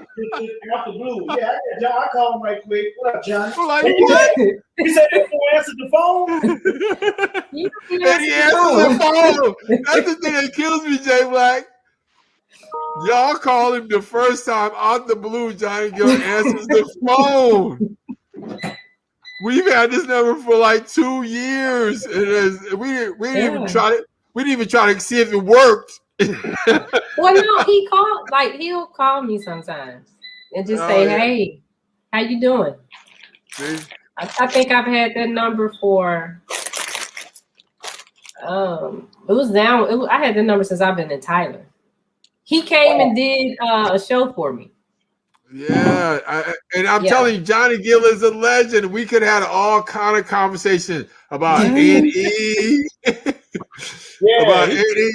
the blue. Yeah, I call him right quick. What up, Johnny? Like, what? He said he don't answer the phone. And he answers the phone. That's the thing that kills me, Jay Black. Y'all call him the first time out the blue. Johnny Gill answers the phone. We've had this number for like 2 years. We didn't even try to. We didn't even try to see if it worked. Well, no, he'll call me sometimes and just say, "Hey, how you doing?" See? I think I've had that number for. It was down. I had that number since I've been in Tyler. He came and did a show for me. Yeah, I'm telling you, Johnny Gill is a legend. We could have had all kind of conversations about NE,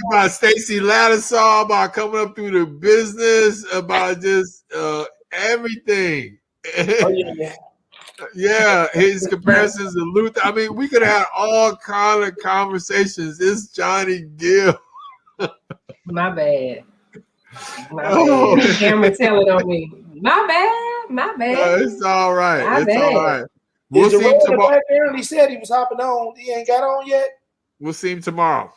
about Stacey Lattisaw, about coming up through the business, about just everything. Yeah, his comparisons to Luther. I mean, we could have had all kind of conversations. It's Johnny Gill. My bad. Camera telling on me. My bad. It's all right. All right. We'll see him tomorrow. He said he was hopping on. He ain't got on yet. We'll see him tomorrow.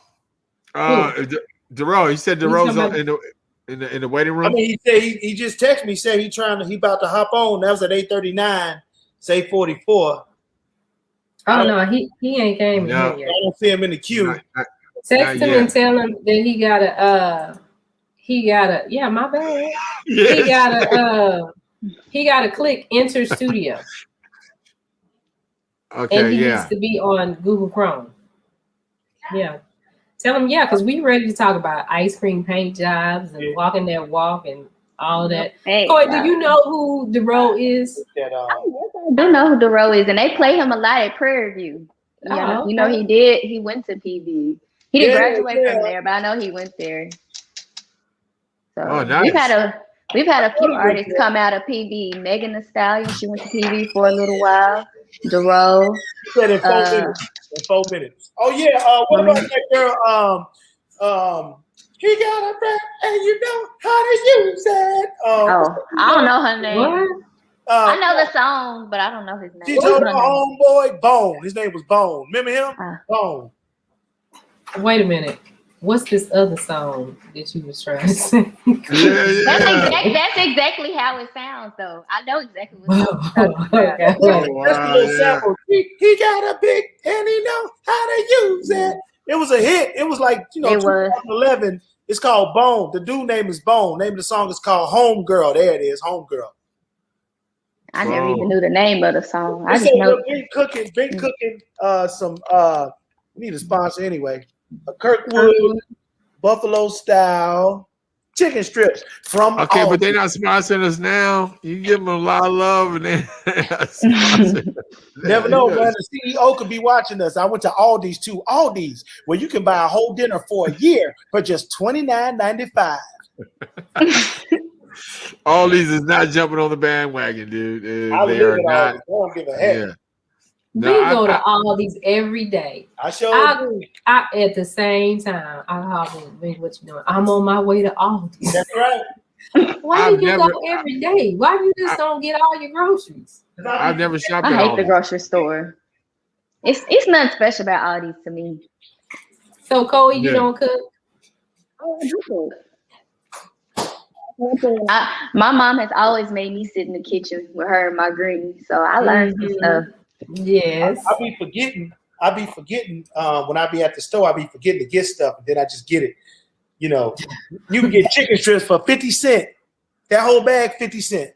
Dorrough. He said Dorrough's in the waiting room. I mean, he said he just texted me. Said he about to hop on. That was at 8:39. Say 44. Oh no, he ain't came in yet. I don't see him in the queue. Text him and tell him that he gotta. Yeah, my bad. Yes. He gotta click enter studio. Okay, and he needs to be on Google Chrome. Yeah. Tell him, because we ready to talk about ice cream paint jobs and walking that walk and all that. Hey, do you know who Dorrough is? I do know who Dorrough is, and they play him a lot at Prairie View. Yeah, okay. You know he went to PV. He didn't graduate from there, but I know he went there. So nice. We've had a few artists come out of PV. Megan Thee Stallion, she went to PV for a little while. Dorrough. He said in 4 minutes. In 4 minutes. Oh yeah. What about that girl? He got a back and you know how to use it. I don't know her name. What? I know the song, but I don't know his name. She told her homeboy Bone. His name was Bone. Remember him? Bone. Wait a minute. What's this other song that you was trying to sing? That's exactly how it sounds, though. I know exactly what it's okay. That's a little sample. He got a big and he know how to use it. It was a hit. It was like 2011. It's called Bone. The dude name is Bone. Name of the song is called Homegirl. There it is, Homegirl. I never even knew the name of the song. I It's just know. Bink cooking some we need a sponsor anyway. A Kirkwood Buffalo style chicken strips from but they're not sponsoring us now. You give them a lot of love and then never know, man. The CEO could be watching us. I went to Aldi's where you can buy a whole dinner for a year for just $29.95. All these is not jumping on the bandwagon, dude. They are not. I don't give a heck. Yeah. We go to Aldi's every day. I at the same time. I holler, Bink, what you doing? I'm on my way to Aldi's. That's right. Why do you go every day? Why you just don't get all your groceries? I've never shopped I at hate Aldi's. the grocery store. It's nothing special about Aldi's to me. So, Cole, you don't cook? Oh, I do cook. My mom has always made me sit in the kitchen with her and my granny, so I learned some stuff. Yes. I be forgetting when I be at the store, I be forgetting to get stuff, and then I just get it. You know, you can get chicken strips for 50 cents. That whole bag, 50 cents.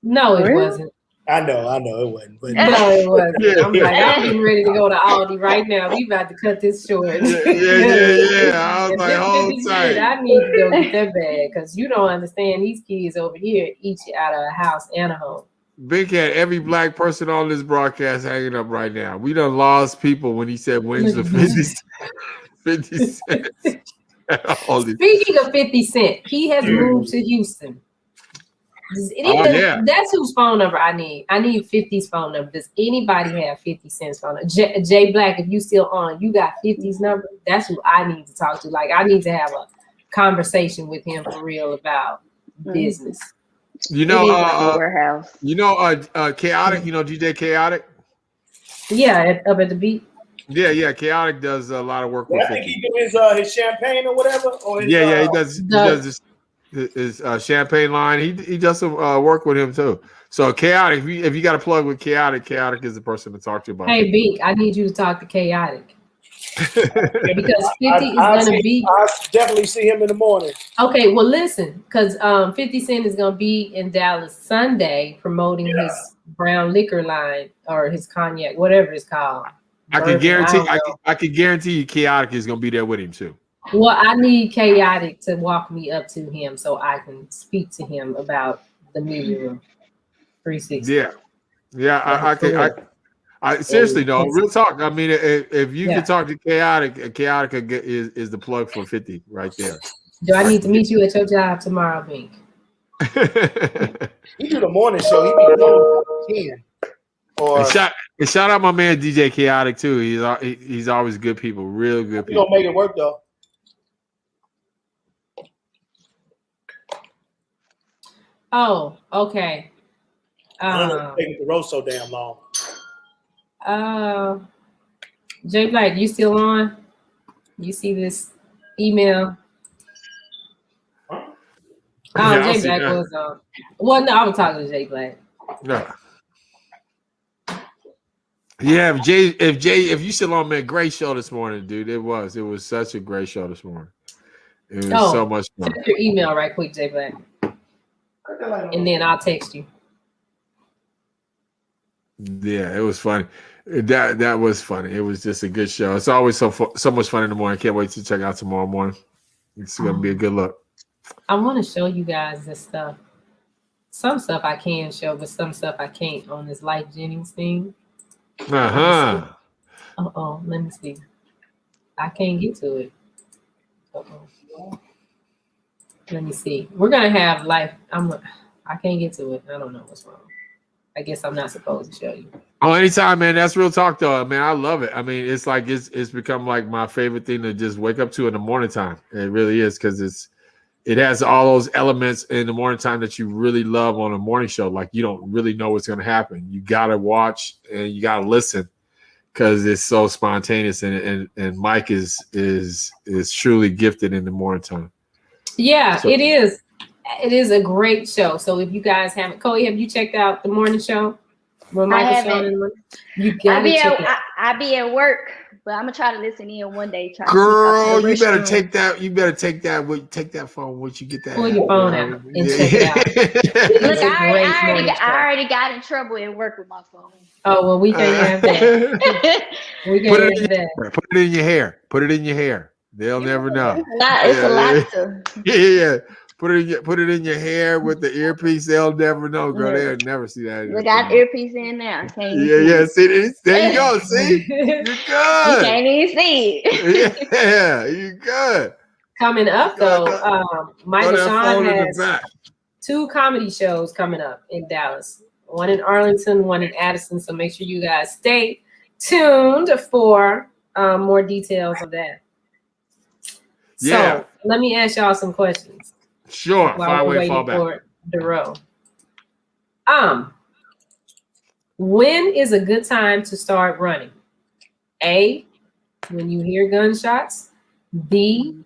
No, it wasn't. I know it wasn't. But no, it wasn't. I'm like, I'm getting ready to go to Aldi right now. We about to cut this short. Yeah. I was like, hold tight. I need to go get that bag because you don't understand. These kids over here eat you out of a house and a home. Bink had every black person on this broadcast hanging up right now. We done lost people when he said wings for 50 cents. Speaking of 50 Cent, he has moved to Houston. That's whose phone number I need. I need 50's phone number. Does anybody have 50 Cent's phone number? Jay Black, if you still on, you got 50's number? That's who I need to talk to. Like, I need to have a conversation with him for real about business. Warehouse. Chaotic, DJ Chaotic? Yeah, up at the beat. Yeah. Chaotic does a lot of work with I think he do his champagne or whatever. Or his, he does his champagne line. He does some work with him too. So Chaotic, if you got a plug with Chaotic is the person to talk to about. Hey, Bink, I need you to talk to Chaotic. Because 50 is going to be. I'll definitely see him in the morning. Okay, well, listen, because 50 Cent is going to be in Dallas Sunday promoting his brown liquor line or his cognac, whatever it's called. I can guarantee you Chaotic is going to be there with him too. Well, I need Chaotic to walk me up to him so I can speak to him about the media room 360. Yeah. I seriously though, real talk. I mean, if you can talk to Chaotic is the plug for 50 right there. Do I need to meet you at your job tomorrow, Bink? He do the morning show. He be doing 10. And shout out my man DJ Chaotic too. He's always good people, real good people. He gonna make it work though. Oh, okay. Taking the road so damn long. Jay Black, you still on? You see this email? Jay Black was on. Well, no, I was talking to Jay Black. No. Yeah, if you still on, man, great show this morning, dude. It was such a great show this morning. It was so much fun. Check your email right quick, Jay Black, and then I'll text you. Yeah, it was funny. That was funny. It was just a good show. It's always so much fun in the morning. Can't wait to check out tomorrow morning. It's gonna be a good look. I want to show you guys this stuff. Some stuff I can show, but some stuff I can't on this Life Jennings thing. Let me see. I can't get to it. Let me see. We're gonna have Life. I can't get to it. I don't know what's wrong. I guess I'm not supposed to show you. Oh, anytime, man. That's real talk, though. Man, I love it. I mean, it's like it's become like my favorite thing to just wake up to in the morning time. It really is, because it has all those elements in the morning time that you really love on a morning show. Like, you don't really know what's going to happen. You got to watch and you got to listen because it's so spontaneous. And Mike is truly gifted in the morning time. Yeah, so, it is. It is a great show. So if you guys haven't, Chloe, have you checked out the morning show? I haven't. You got to check it out. I be at work. But I'm gonna try to listen in one day. Try Girl, to you better restroom. take that. You better take that phone once you get that. Pull your phone out and check it out. Look, It's a great morning show. I already got in trouble at work with my phone. Oh well, we can't have that. We can't have that. Put it in your hair. Put it in your hair. They'll never know. It's a lot to. Yeah. Put it in your hair with the earpiece. They'll never know, girl. They'll never see that. We got earpiece in there. Yeah. See this? There you go. See, you're good. You can't even see it. Yeah, you're good. Coming up though, Michael Sean has back. 2 comedy shows coming up in Dallas. One in Arlington, one in Addison. So make sure you guys stay tuned for more details on that. Yeah. So let me ask y'all some questions. Sure. While we're waiting for Dorrough. When is a good time to start running? A, when you hear gunshots. B,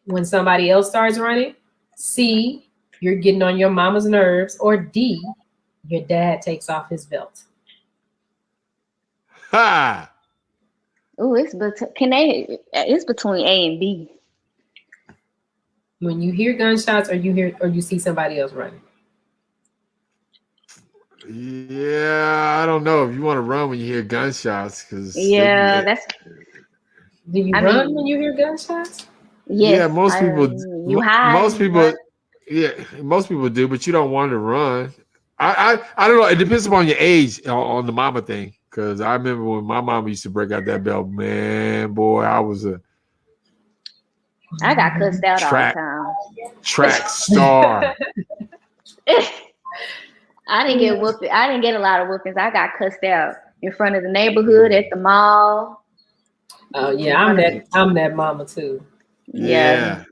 when somebody else starts running. C, you're getting on your mama's nerves. Or D, your dad takes off his belt. Ha! Oh, it's between A and B. When you hear gunshots or you see somebody else running. Yeah, I don't know if you want to run when you hear gunshots, because that's. Do you run when you hear gunshots? Yes, yeah, most people. Most people do, but you don't want to run. I don't know. It depends upon your age on the mama thing. Because I remember when my mama used to break out that belt, man, boy, I got cussed out all the time. Track star. I didn't get whooped. I didn't get a lot of whoopings. I got cussed out in front of the neighborhood, at the mall. Oh yeah, I'm that mama too. Yeah,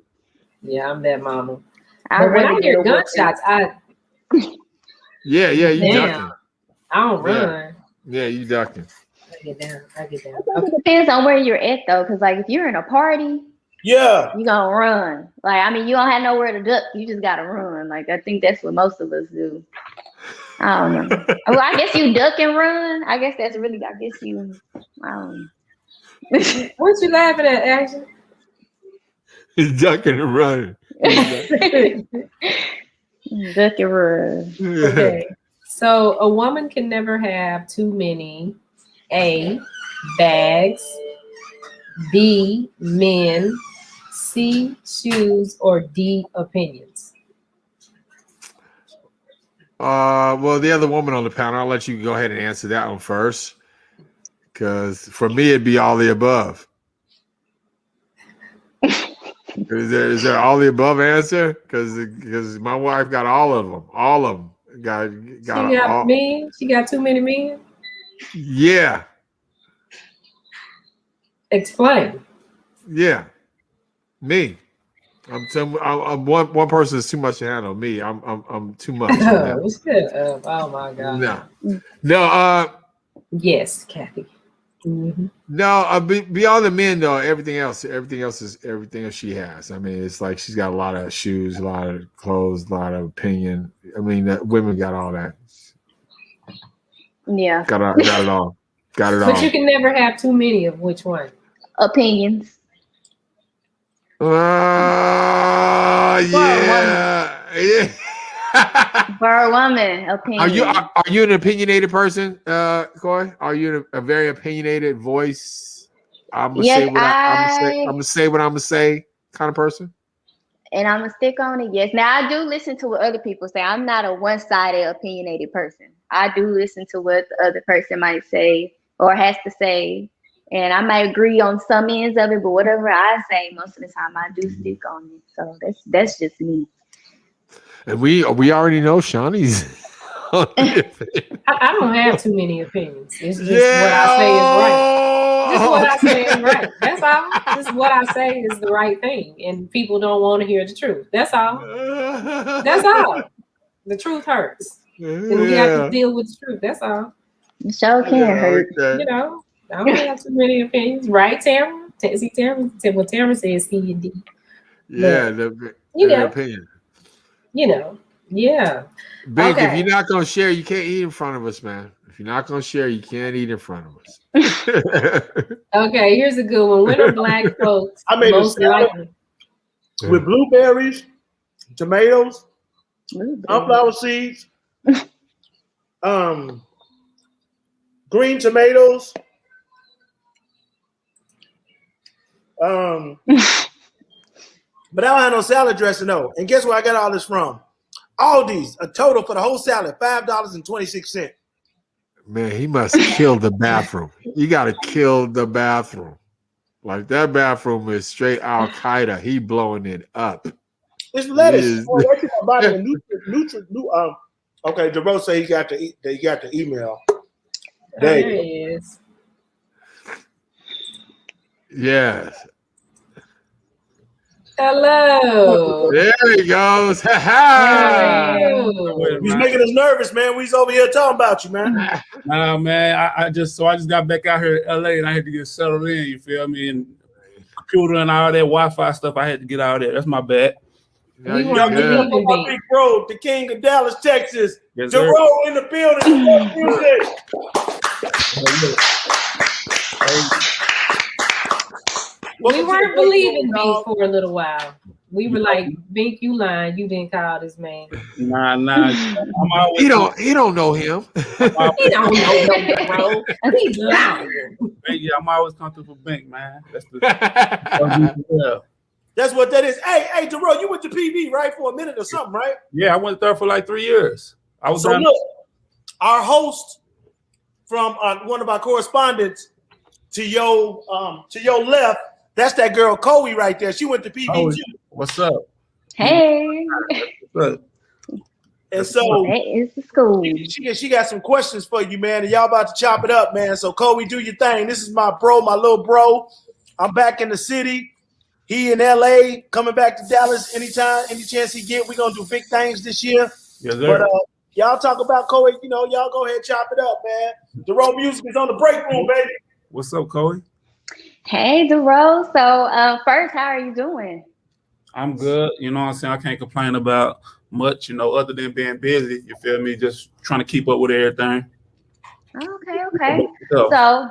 I'm that mama. But when I hear gunshots, you ducking. I don't run. Yeah, you ducking. I get down. It depends on where you're at though, because like if you're in a party, yeah, you gonna run. Like I mean, you don't have nowhere to duck. You just gotta run. Like I think that's what most of us do. I don't know. Well, I guess you duck and run. I guess that's really. I guess you. I don't know. What you laughing at, Action? He's ducking and running. Duck and run. Okay. So a woman can never have too many A, bags, B, men, C, shoes, or D, opinions. Well, the other woman on the panel, I'll let you go ahead and answer that one first. Because for me, it'd be all the above. Is there all the above answer? Because my wife got all of them. All of them. She got men? She got too many men? Yeah. Explain. Yeah. Me. I'm one person is too much to handle. Me. I'm too much. Oh my God. No. Yes, Kathy. Mm-hmm. No, beyond the men though, everything else she has. I mean, it's like she's got a lot of shoes, a lot of clothes, a lot of opinion. I mean, women got all that. Yeah, got it all. Got it all. But you can never have too many of which one? Opinions. Yeah. For a woman, opinion. Are you an opinionated person, Coy? Are you a very opinionated voice? I'm gonna say what I'm gonna say kind of person. And I'm gonna stick on it. Yes. Now I do listen to what other people say. I'm not a one-sided opinionated person. I do listen to what the other person might say or has to say, and I might agree on some ends of it. But whatever I say, most of the time I do stick on it. So that's just me. And we already know Shawnee's. I don't have too many opinions. It's just what I say is right. Just what I say is right. That's all. Just what I say is the right thing, and people don't want to hear the truth. That's all. That's all. The truth hurts, and we have to deal with the truth. That's all. It sure can hurt. Okay. I don't have too many opinions, right, Tamara? See, what Tamara says, C and D. Yeah, the opinion. Yeah. Bink, if you're not gonna share, you can't eat in front of us, man. If you're not gonna share, you can't eat in front of us. Okay, here's a good one. When are black folks I made a most salad likely? with blueberries, tomatoes, Blueberry. sunflower seeds, green tomatoes, but I don't have no salad dressing though. And guess where I got all this from? Aldi's. A total for the whole salad, $5.26. Man, he must kill the bathroom. You got to kill the bathroom. Like that bathroom is straight Al Qaeda. He blowing it up. It's lettuce. Is- Oh, that's in my body. Okay, Dorrough said he got the email. There he is. Yes. Hello. There he goes. Ha How are ha. you? He's making us nervous, man. We's over here talking about you, man. Nah, man, I just got back out here to LA and I had to get settled in, you feel me? And computer and all that Wi-Fi stuff, I had to get out of there. That's my bad. Yeah, We you weren't good. believing My Bink. big bro, the king of Dallas, Texas. Yes, sir. Dorrough in the building. Music. We weren't believing Bink for a little while. We were like, Bink, you lying. You didn't call this man. Nah. I'm always, He don't know him. He don't know no bro. He's lying. yeah, I'm always come through for Bink, man. That's the That's what that is. Hey, Dorrough, you went to PV, right, for a minute or something, right? Yeah, I went there for like 3 years. I was So down. look, our host from one of our correspondents to your left, that's that girl Chloe right there. She went to PV Oh, too. what's up? Hey, What's up? And so that is the school. she got some questions for you, man. And y'all about to chop it up, man. So Chloe, do your thing. This is my bro, my little bro. I'm back in the city. He in LA, coming back to Dallas anytime, any chance he get. We're gonna do big things this year. Yes, sir. But y'all talk about Chloe, y'all go ahead, chop it up, man. Dorrough Music is on the Breakroom, baby. What's up, Chloe? Hey, Dorrough. So, first, how are you doing? I'm good. You know what I'm saying? I can't complain about much, other than being busy. You feel me? Just trying to keep up with everything. Okay. So, So,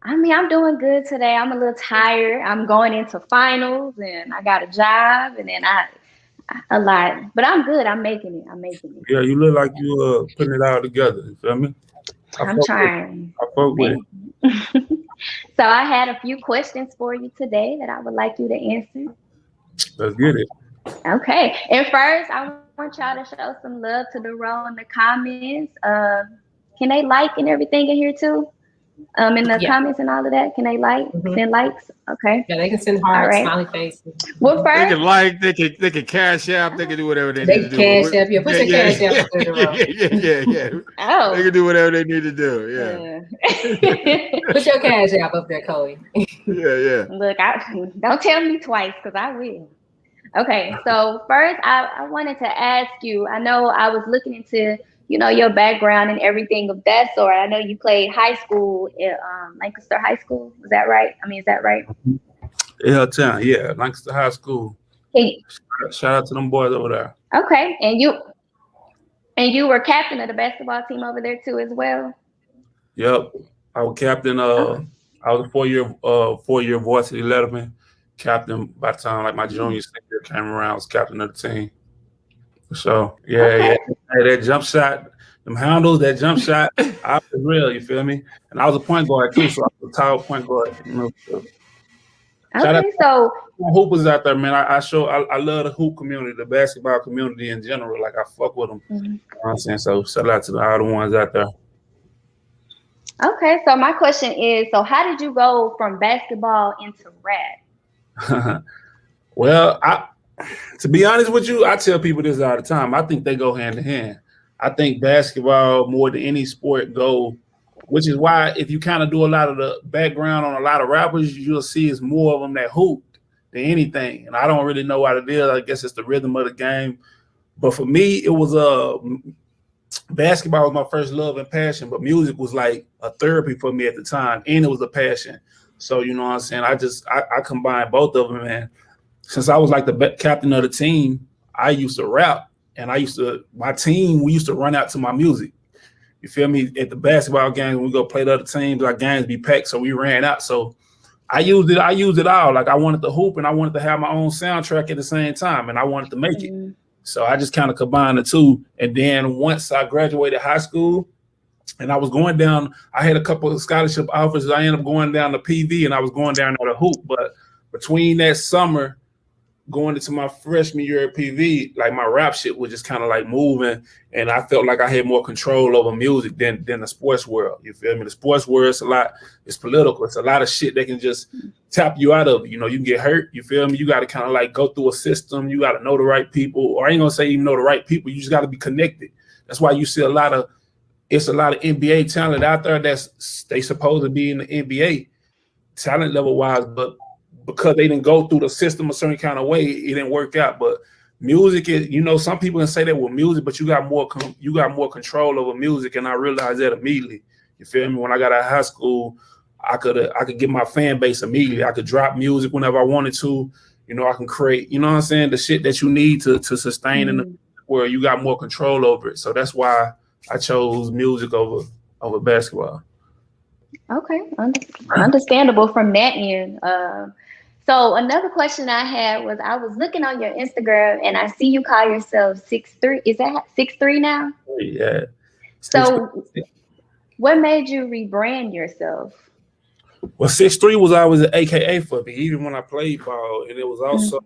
I'm doing good today. I'm a little tired. I'm going into finals, and I got a job, and then a lot. But I'm good. I'm making it. yeah, you look like you putting it all together. You feel me? I'm trying. I fuck with it. So I had a few questions for you today that I would like you to answer. Let's get it. Okay. And first, I want y'all to show some love to Dorrough in the comments. Can they like and everything in here too? In the comments and all of that, can they send likes? Okay. Yeah, they can send hearts, All right. smiley faces. Well, They first, can like, they can cash app, they can do whatever they They need to can do. cash app. Yeah, put your cash app up there, Dorrough. Yeah. oh. They can do whatever they need to do. Yeah. Put your cash app up there, Chloe. Yeah. Look, don't tell me twice because I will. Okay, so first I wanted to ask you, I know I was looking into, your background and everything of that sort. I know you played high school at Lancaster High School. Is that right? Is that right? L-Town, yeah, Lancaster High School. Hey. Shout out to them boys over there. Okay, and you were captain of the basketball team over there too as well? Yep, I was captain. I was a four-year varsity letterman. Captain by the time like my junior senior came around, I was captain of the team. So yeah. Hey, that jump shot, them handles, that jump shot, I was real. You feel me? And I was a point guard too, so I was a tall point guard. Shout out Okay, so to hoopers out there, man. I love the hoop community, the basketball community in general. Like I fuck with them. You know what I'm saying? So shout out to all the ones out there. okay, so my question is, so how did you go from basketball into rap? Well, to be honest with you, I tell people this all the time. I think they go hand in hand. I think basketball more than any sport go, which is why if you kind of do a lot of the background on a lot of rappers, you'll see it's more of them that hoop than anything. And I don't really know what it is. I guess it's the rhythm of the game. But for me, it was basketball was my first love and passion, but music was like a therapy for me at the time, and it was a passion. So you know what I'm saying? I combined both of them, man. Since I was like the captain of the team, I used to rap, and my team, we used to run out to my music. You feel me? At the basketball games, when we go play the other teams, our games be packed, so we ran out. So I used it all. Like I wanted to hoop and I wanted to have my own soundtrack at the same time, and I wanted to make it. So I just kind of combined the two. And then once I graduated high school and I was going down, I had a couple of scholarship offers. I ended up going down to PV and I was going down to the hoop. But between that summer going into my freshman year at PV, like my rap shit was just kind of like moving, and I felt like I had more control over music than the sports world. You feel me? The sports world, it's political. It's a lot of shit that can just tap you out of it. You know, you can get hurt. You feel me? You got to kind of like go through a system. You got to know the right people, or I ain't gonna say you know the right people. You just got to be connected. That's why you see a lot of NBA talent out there they supposed to be in the NBA talent level wise, but because they didn't go through the system a certain kind of way, it didn't work out. But music is, you know, some people can say that with music, but you got more control over music, and I realized that immediately. You feel me? When I got out of high school, I could get my fan base immediately. I could drop music whenever I wanted to. You know, I can create, you know what I'm saying, the shit that you need to sustain in the where you got more control over it. So that's why I chose music over basketball. Okay, understandable from that end. So another question I had was, I was looking on your Instagram and I see you call yourself 6'3". Is that 6'3" now? Yeah. So what made you rebrand yourself? Well, 6'3" was always an AKA for me, even when I played ball. And it was also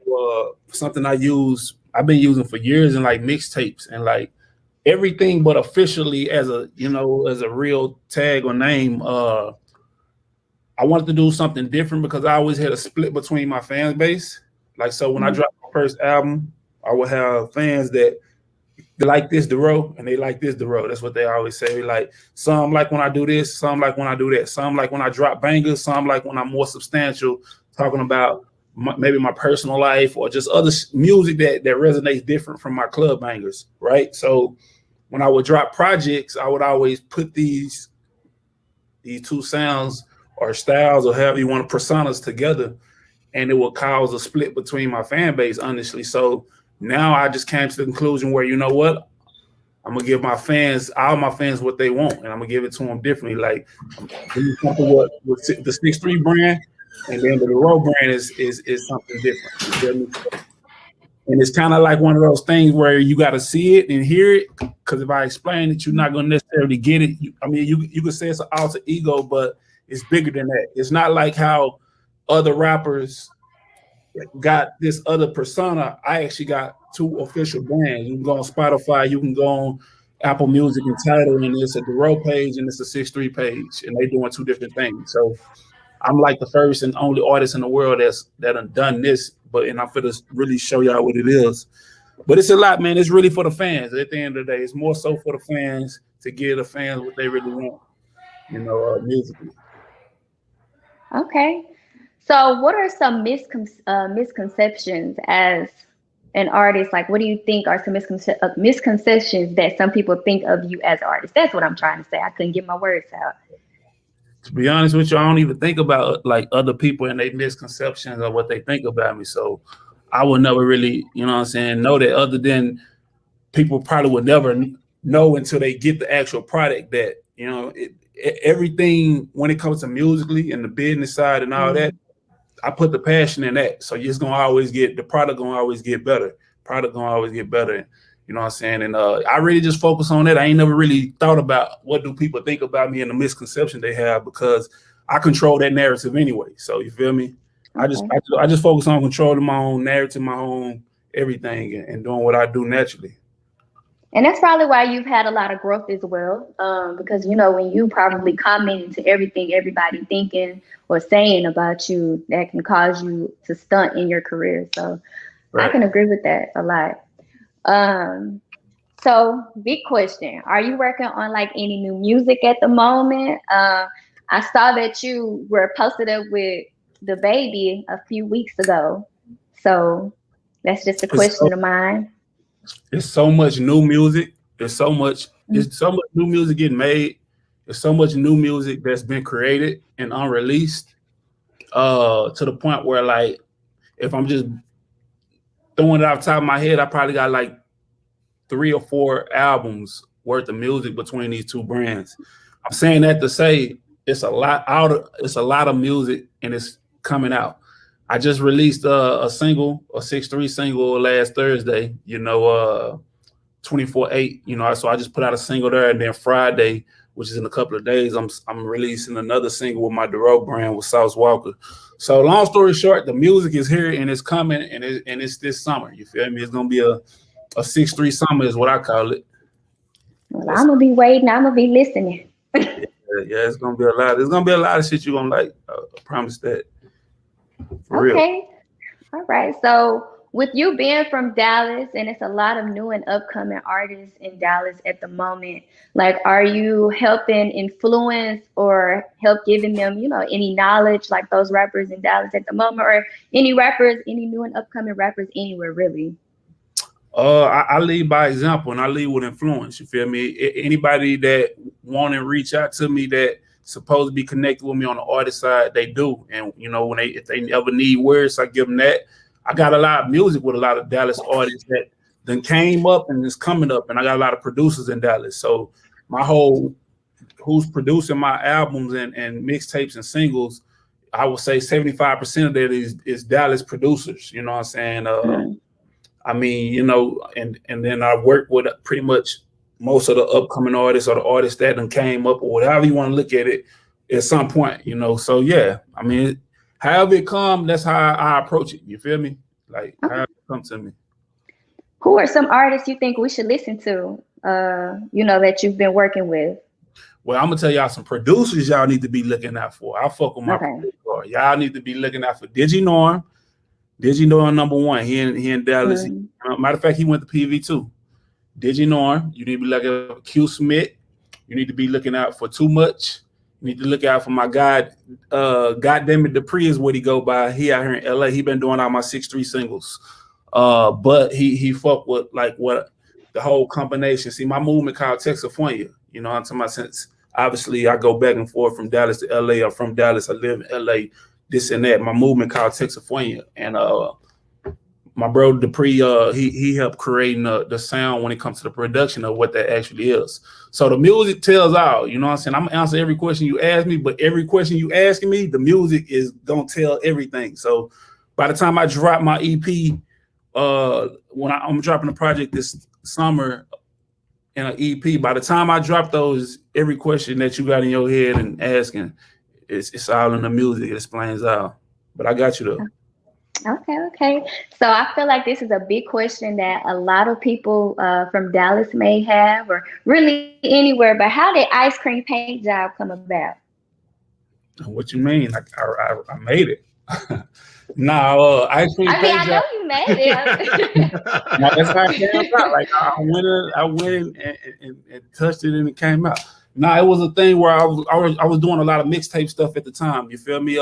something I've been using for years in like mixtapes and like everything, but officially as a real tag or name. I wanted to do something different because I always had a split between my fan base. Like, so when I dropped my first album, I would have fans that they like this Dorrough and they like this Dorrough. That's what they always say. Like, some like when I do this, some like when I do that. Some like when I drop bangers, some like when I'm more substantial, talking about maybe my personal life or just other music that resonates different from my club bangers, right? So when I would drop projects, I would always put these two sounds or styles or however you want to personas together, and it will cause a split between my fan base, honestly. So now I just came to the conclusion where, you know what, I'm gonna give all my fans what they want, and I'm gonna give it to them differently. Like, something with the 6'3" brand, and then the Dorrough brand is something different. You feel me? And it's kind of like one of those things where you got to see it and hear it, because if I explain it, you're not gonna necessarily get it. You could say it's an alter ego, but it's bigger than that. It's not like how other rappers got this other persona. I actually got two official brands. You can go on Spotify, you can go on Apple Music and Tidal, and it's a Dorrough page and it's a 6'3" page, and they're doing two different things. So I'm like the first and only artist in the world that done this, and I'm gonna really show y'all what it is. But it's a lot, man. It's really for the fans. At the end of the day, it's more so for the fans, to give the fans what they really want, musically. Okay. So what are some misconceptions as an artist? Like, what do you think are some misconceptions that some people think of you as artists? That's what I'm trying to say. I couldn't get my words out. To be honest with you, I don't even think about like other people and their misconceptions of what they think about me. So I would never really, know that, other than people probably would never know until they get the actual product that, everything when it comes to musically and the business side and all that, I put the passion in that. So you're just gonna always the product gonna always get better. Product gonna always get better. You know what I'm saying? And I really just focus on that. I ain't never really thought about what do people think about me and the misconception they have, because I control that narrative anyway. So you feel me? Okay. I just focus on controlling my own narrative, my own everything, and doing what I do naturally. And that's probably why you've had a lot of growth as well, because, when you probably comment into everything everybody thinking or saying about you, that can cause you to stunt in your career. So right. I can agree with that a lot. So big question. Are you working on like any new music at the moment? I saw that you were posted up with the baby a few weeks ago. So that's just a question of mine. There's so much new music. There's so much new music getting made. There's so much new music that's been created and unreleased, to the point where, like, if I'm just throwing it off the top of my head, I probably got like 3 or 4 albums worth of music between these two brands. I'm saying that to say it's a lot of music and it's coming out. I just released a single, a 6'3" single last Thursday, 24/8, so I just put out a single there, and then Friday, which is in a couple of days, I'm releasing another single with my Dorrough brand with Sauce Walker. So long story short, the music is here and it's coming, and it's this summer. You feel me? It's gonna be a 6'3" summer is what I call it. Well, I'm gonna be waiting. I'm gonna be listening. Yeah, it's gonna be a lot. There's gonna be a lot of shit you're gonna like. I promise that. For okay. Real. All right. So with you being from Dallas, and it's a lot of new and upcoming artists in Dallas at the moment, like, are you helping influence or help giving them, any knowledge, like those rappers in Dallas at the moment, or any new and upcoming rappers anywhere, really? I lead by example, and I lead with influence. You feel me? Anybody that want to reach out to me that supposed to be connected with me on the artist side, they do. And if they ever need words, I give them that. I got a lot of music with a lot of Dallas artists that then came up and is coming up, and I got a lot of producers in Dallas. So my whole who's producing my albums and mixtapes and singles, I would say 75% of that is Dallas producers. You know what I'm saying? I mean, and then I work with pretty much most of the upcoming artists or the artists that done came up, or whatever you want to look at it at some point, So yeah, I mean, however it come, that's how I approach it. You feel me? Like however it comes to me. Who are some artists you think we should listen to? That you've been working with. Well, I'm gonna tell y'all some producers y'all need to be looking out for. I fuck with my producer. Y'all need to be looking out for DigiNorm. DigiNorm #1. He in Dallas. Matter of fact, he went to PV too. DigiNorm. You need to be looking out for Q Smith. You need to be looking out for Too Much. You need to look out for my guy. Goddamn it, Dupree is what he go by. He out here in LA. He been doing all my 6'3" singles. But he fuck with like what the whole combination. See, my movement called Texafornia. You know what I'm talking about? Since obviously I go back and forth from Dallas to LA, or from Dallas I live in LA. This and that. My movement called Texafornia, and my bro Dupree, he helped creating the sound when it comes to the production of what that actually is. So the music tells all. You know what I'm saying? I'm gonna answer every question you ask me, but every question you asking me, the music is gonna tell everything. So by the time I drop my EP, when I'm dropping a project this summer in an EP, by the time I drop those, every question that you got in your head and asking, it's all in the music. It explains all. But I got you though. Okay. So I feel like this is a big question that a lot of people from Dallas may have, or really anywhere. But how did Ice Cream Paint Job come about? What you mean? I made it. Ice Cream Paint Job. I know you made it. No, that's how it came out. Like I went and touched it, and it came out. It was a thing where I was doing a lot of mixtape stuff at the time. You feel me?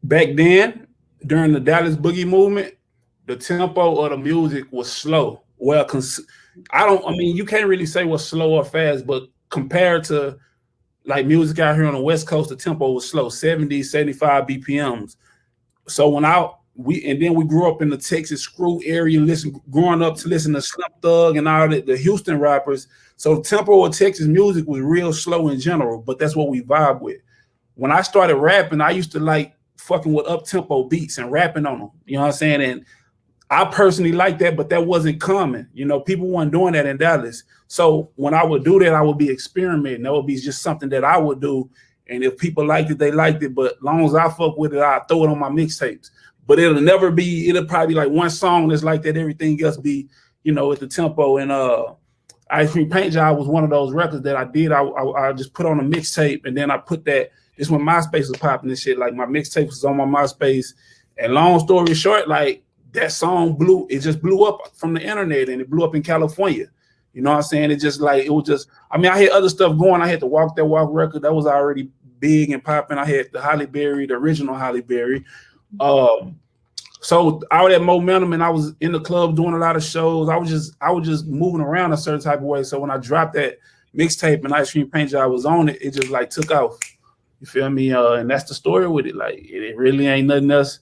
Back then, during the Dallas Boogie movement, the tempo of the music was slow. Well, you can't really say what's slow or fast, but compared to like music out here on the West Coast, the tempo was slow, 70, 75 BPMs. So we grew up in the Texas Screw area, growing up to listen to Slim Thug and all the Houston rappers. So the tempo of Texas music was real slow in general, but that's what we vibe with. When I started rapping, I used to like fucking with up-tempo beats and rapping on them. You know what I'm saying? And I personally like that, but that wasn't common. People weren't doing that in Dallas. So when I would do that, I would be experimenting. That would be just something that I would do. And if people liked it, they liked it. But as long as I fuck with it, I throw it on my mixtapes. But it'll probably be like one song that's like that. Everything else be, at the tempo. And Ice Cream Paint Job was one of those records that I did. I just put on a mixtape, and then I put that. This when MySpace was popping and shit. Like my mixtape was on my MySpace. And long story short, like that song it just blew up from the internet, and it blew up in California. You know what I'm saying? I had other stuff going. I had the Walk That Walk record. That was already big and popping. I had the Holly Berry, the original Holly Berry. So all that momentum, and I was in the club doing a lot of shows. I was just moving around a certain type of way. So when I dropped that mixtape and Ice Cream Paint Job was on it, it just like took off. You feel me? And that's the story with it. Like it really ain't nothing else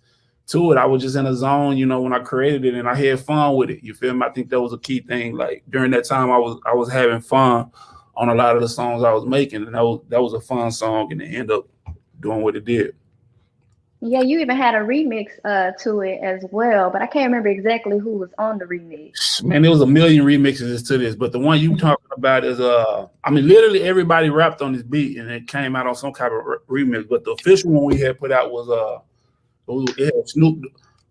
to it. I was just in a zone, you know, when I created it, and I had fun with it. You feel me? I think that was a key thing. Like during that time, I was having fun on a lot of the songs I was making, and that was a fun song, and it ended up doing what it did. Yeah, you even had a remix to it as well, but I can't remember exactly who was on the remix. Man, there was a million remixes to this, but the one you talking about is I mean, literally everybody rapped on this beat, and it came out on some kind of remix. But the official one we had put out was it had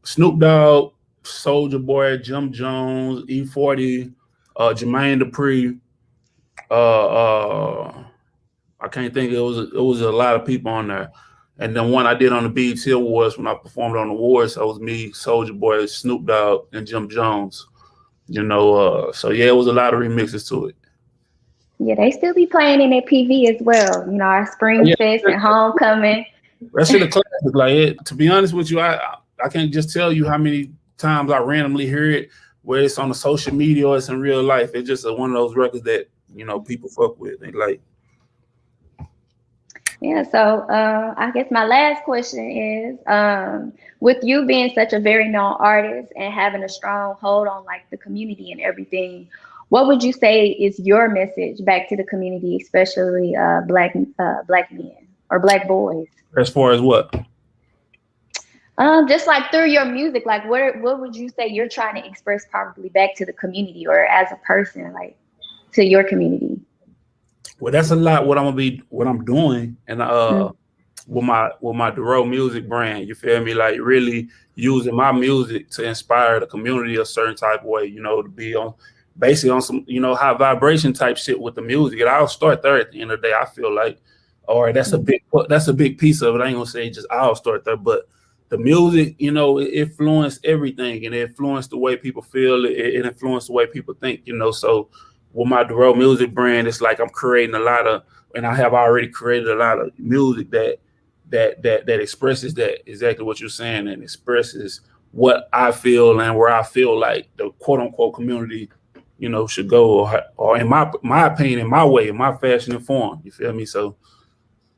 Snoop Dogg, Soulja Boy, Jim Jones, E40, Jermaine Dupri. I can't think. It was a lot of people on there. And then one I did on the BET Awards when I performed on the awards, that was me, Soulja Boy, Snoop Dogg, and Jim Jones. You know, so yeah, it was a lot of remixes to it. Yeah, they still be playing in their PV as well. You know, our Spring Fest and Homecoming. That shit a classic. Like it, to be honest with you, I can't just tell you how many times I randomly hear it, where it's on the social media or it's in real life. It's just one of those records that, you know, people fuck with. They like. Yeah, so I guess my last question is, with you being such a very known artist and having a strong hold on like the community and everything, what would you say is your message back to the community, especially black men or black boys? As far as what? Just like through your music, like what would you say you're trying to express probably back to the community or as a person, like to your community? Well, that's a lot what I'm doing, and with my Dorrough music brand, you feel me? Like really using my music to inspire the community a certain type of way, you know, to be on basically on some, you know, high vibration type shit with the music. And I'll start there at the end of the day. I feel like, all right, that's a big piece of it. I ain't gonna say just I'll start there, but the music, you know, it influenced everything, and it influenced the way people feel. It influenced the way people think, you know. So with my Dorrough music brand, it's like I'm creating a lot of, and I have already created a lot of music that expresses that exactly what you're saying, and expresses what I feel and where I feel like the quote unquote community, you know, should go, or in my opinion, in my way, in my fashion and form. You feel me? So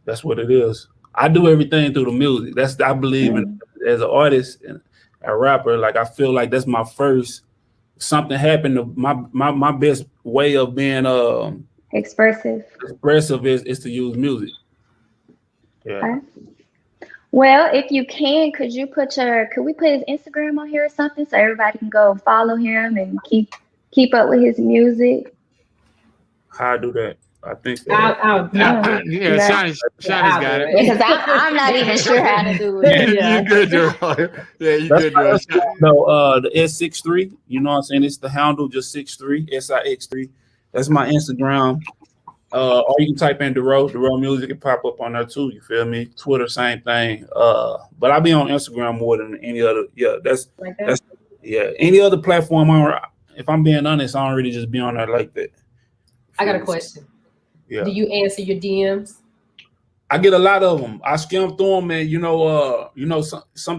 that's what it is. I do everything through the music. That's I believe in as an artist and a rapper. Like I feel like that's my first. Something happened to my best way of being expressive is to use music. Yeah. Okay. Well, if you can, could we put his Instagram on here or something so everybody can go follow him and keep up with his music? How I do that? I think Shawnee's got it. Because I'm not even sure how to do it. You good, Dorrough. Yeah, you good, Dorrough. No, the S63, you know what I'm saying? It's the handle, just 63, SIX3. That's my Instagram. Or you can type in Dorrough music and pop up on there too. You feel me? Twitter, same thing. But I be on Instagram more than any other. Yeah, that's any other platform. If I'm being honest, I don't really just be on there like that. I got a question. Yeah. Do you answer your DMs? I get a lot of them. I skim through them, and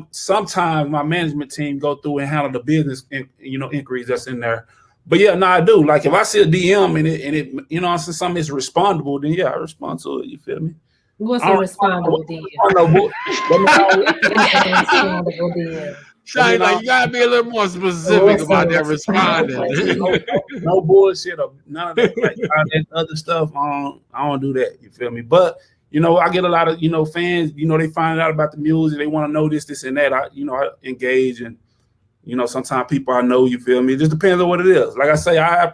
sometimes my management team go through and handle the business, inquiries that's in there. But yeah, no, I do. Like if I see a DM and it, since something is respondable, then yeah, I respond to it. You feel me? What's a respondable DM? Shawnee's like, you gotta be a little more specific about that responding. No bullshit or none of that. Like that other stuff, I don't do that. You feel me? But I get a lot of fans. They find out about the music. They want to know this, and that. I engage, and sometimes people I know. You feel me? It just depends on what it is. Like I say, I'm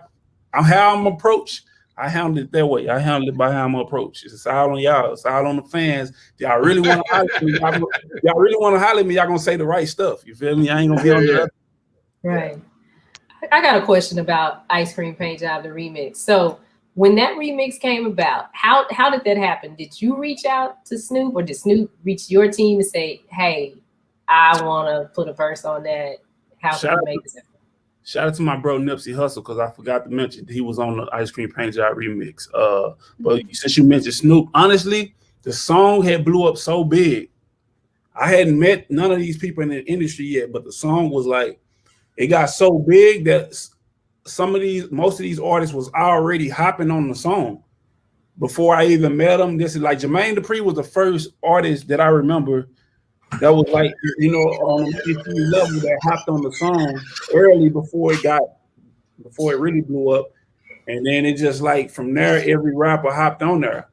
how I'm approached. I handle it that way. I handle it by how I'm approached. It's all on y'all. It's all on the fans. Y'all really want to holler at me. Y'all really want to holler at me. Y'all gonna say the right stuff. You feel me? I ain't gonna be on the other. Right. I got a question about Ice Cream Paint Job, the remix. So when that remix came about, how did that happen? Did you reach out to Snoop, or did Snoop reach your team and say, "Hey, I want to put a verse on that"? How can we make this happen? Shout out to my bro Nipsey Hussle, because I forgot to mention he was on the Ice Cream Paint Job remix. But since you mentioned Snoop, honestly, the song had blew up so big. I hadn't met none of these people in the industry yet, but the song was like, it got so big that most of these artists was already hopping on the song before I even met them. This is like Jermaine Dupri was the first artist that I remember that was like, you know, on the issue level that hopped on the song early before it really blew up. And then it just like from there, every rapper hopped on there.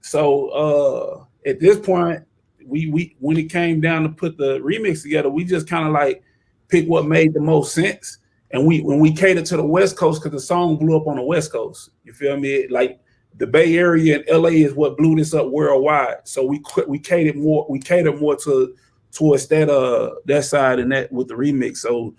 So at this point, we when it came down to put the remix together, we just kind of like pick what made the most sense. And when we catered to the West Coast, because the song blew up on the West Coast. You feel me? Like the Bay Area and LA is what blew this up worldwide. So we catered more towards that side and that with the remix. So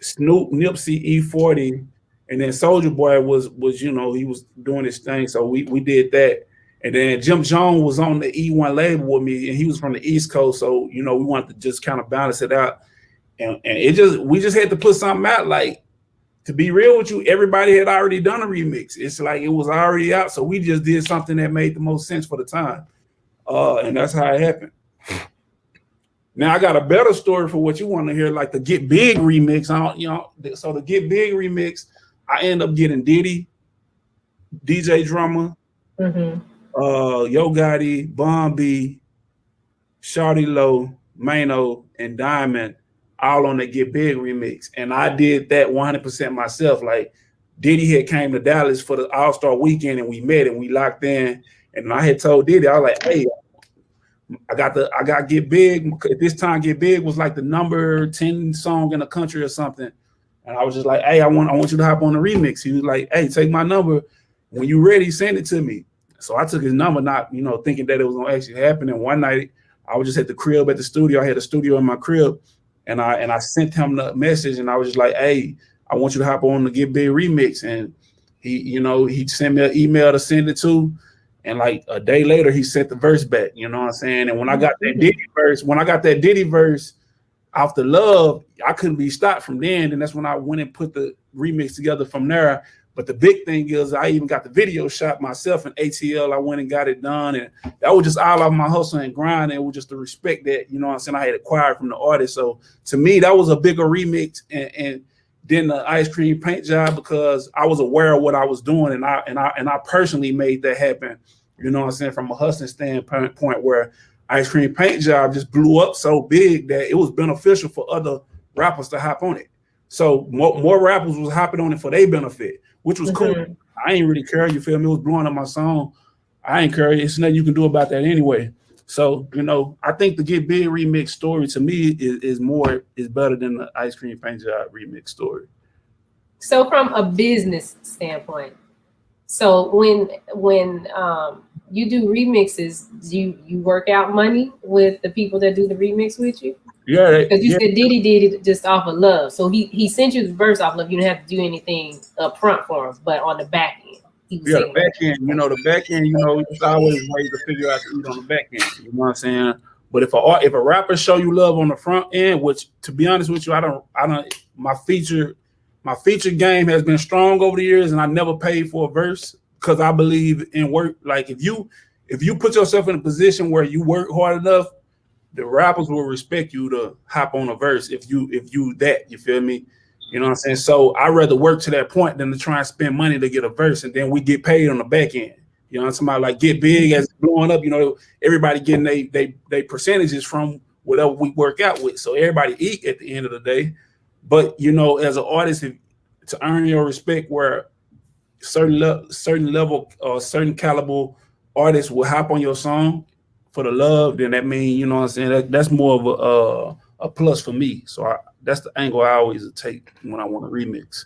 Snoop, Nipsey, E40, and then Soulja Boy was you know, he was doing his thing. So we did that. And then Jim Jones was on the E1 label with me, and he was from the East Coast. So, you know, we wanted to just kind of balance it out. And we just had to put something out. Like, to be real with you, everybody had already done a remix. It's like it was already out. So we just did something that made the most sense for the time. And that's how it happened. Now I got a better story for what you want to hear, like the Get Big remix. So the Get Big remix, I end up getting Diddy, DJ Drummer, Yo Gotti, Bon B, Shawty Low, Mano, and Diamond, all on the Get Big remix. And I did that 100% myself. Like Diddy had came to Dallas for the All-Star weekend, and we met and we locked in. And I had told Diddy, I was like, hey, I got Get Big. At this time, Get Big was like the number 10 song in the country or something. And I was just like, hey, I want you to hop on the remix. He was like, hey, take my number. When you ready, send it to me. So I took his number, not, you know, thinking that it was gonna actually happen. And one night I was just at the crib at the studio. I had a studio in my crib, and I sent him the message, and I was just like, hey, I want you to hop on the Get Big remix. And he sent me an email to send it to. And like a day later, he sent the verse back. You know what I'm saying? And when I got that Diddy verse off the Love, I couldn't be stopped from then. And that's when I went and put the remix together from there. But the big thing is I even got the video shot myself in ATL. I went and got it done. And that was just all of my hustle and grind. And it was just the respect that, you know what I'm saying, I had acquired from the artist. So to me, that was a bigger remix and then the Ice Cream Paint Job, because I was aware of what I was doing. And I personally made that happen, you know what I'm saying, from a hustling standpoint, where Ice Cream Paint Job just blew up so big that it was beneficial for other rappers to hop on it. So more rappers was hopping on it for their benefit, which was cool. I ain't really care, you feel me? It was blowing up my song. I ain't care. It's nothing you can do about that anyway. So, you know, I think the Get Big remix story to me is better than the Ice Cream Paint Job remix story. So from a business standpoint, so when you do remixes, do you work out money with the people that do the remix with you? Yeah, because you said Diddy did it just off of love. So he sent you the verse off love. You didn't have to do anything up front for him, but on the back end, he was the back end. You know, the back end. You know, it's always ways to figure out to eat on the back end. You know what I'm saying? But if a rapper show you love on the front end, which to be honest with you, I don't. My feature game has been strong over the years, and I never paid for a verse because I believe in work. Like if you put yourself in a position where you work hard enough, the rappers will respect you to hop on a verse if you that, you feel me? You know what I'm saying? So I'd rather work to that point than to try and spend money to get a verse and then we get paid on the back end. You know, somebody like Get Big as it's blowing up, you know, everybody getting they percentages from whatever we work out with. So everybody eat at the end of the day. But you know, as an artist, to earn your respect, where certain level or certain caliber artists will hop on your song for the love, then that means, you know what I'm saying, that's more of a plus for me. So that's the angle I always take when I want to remix.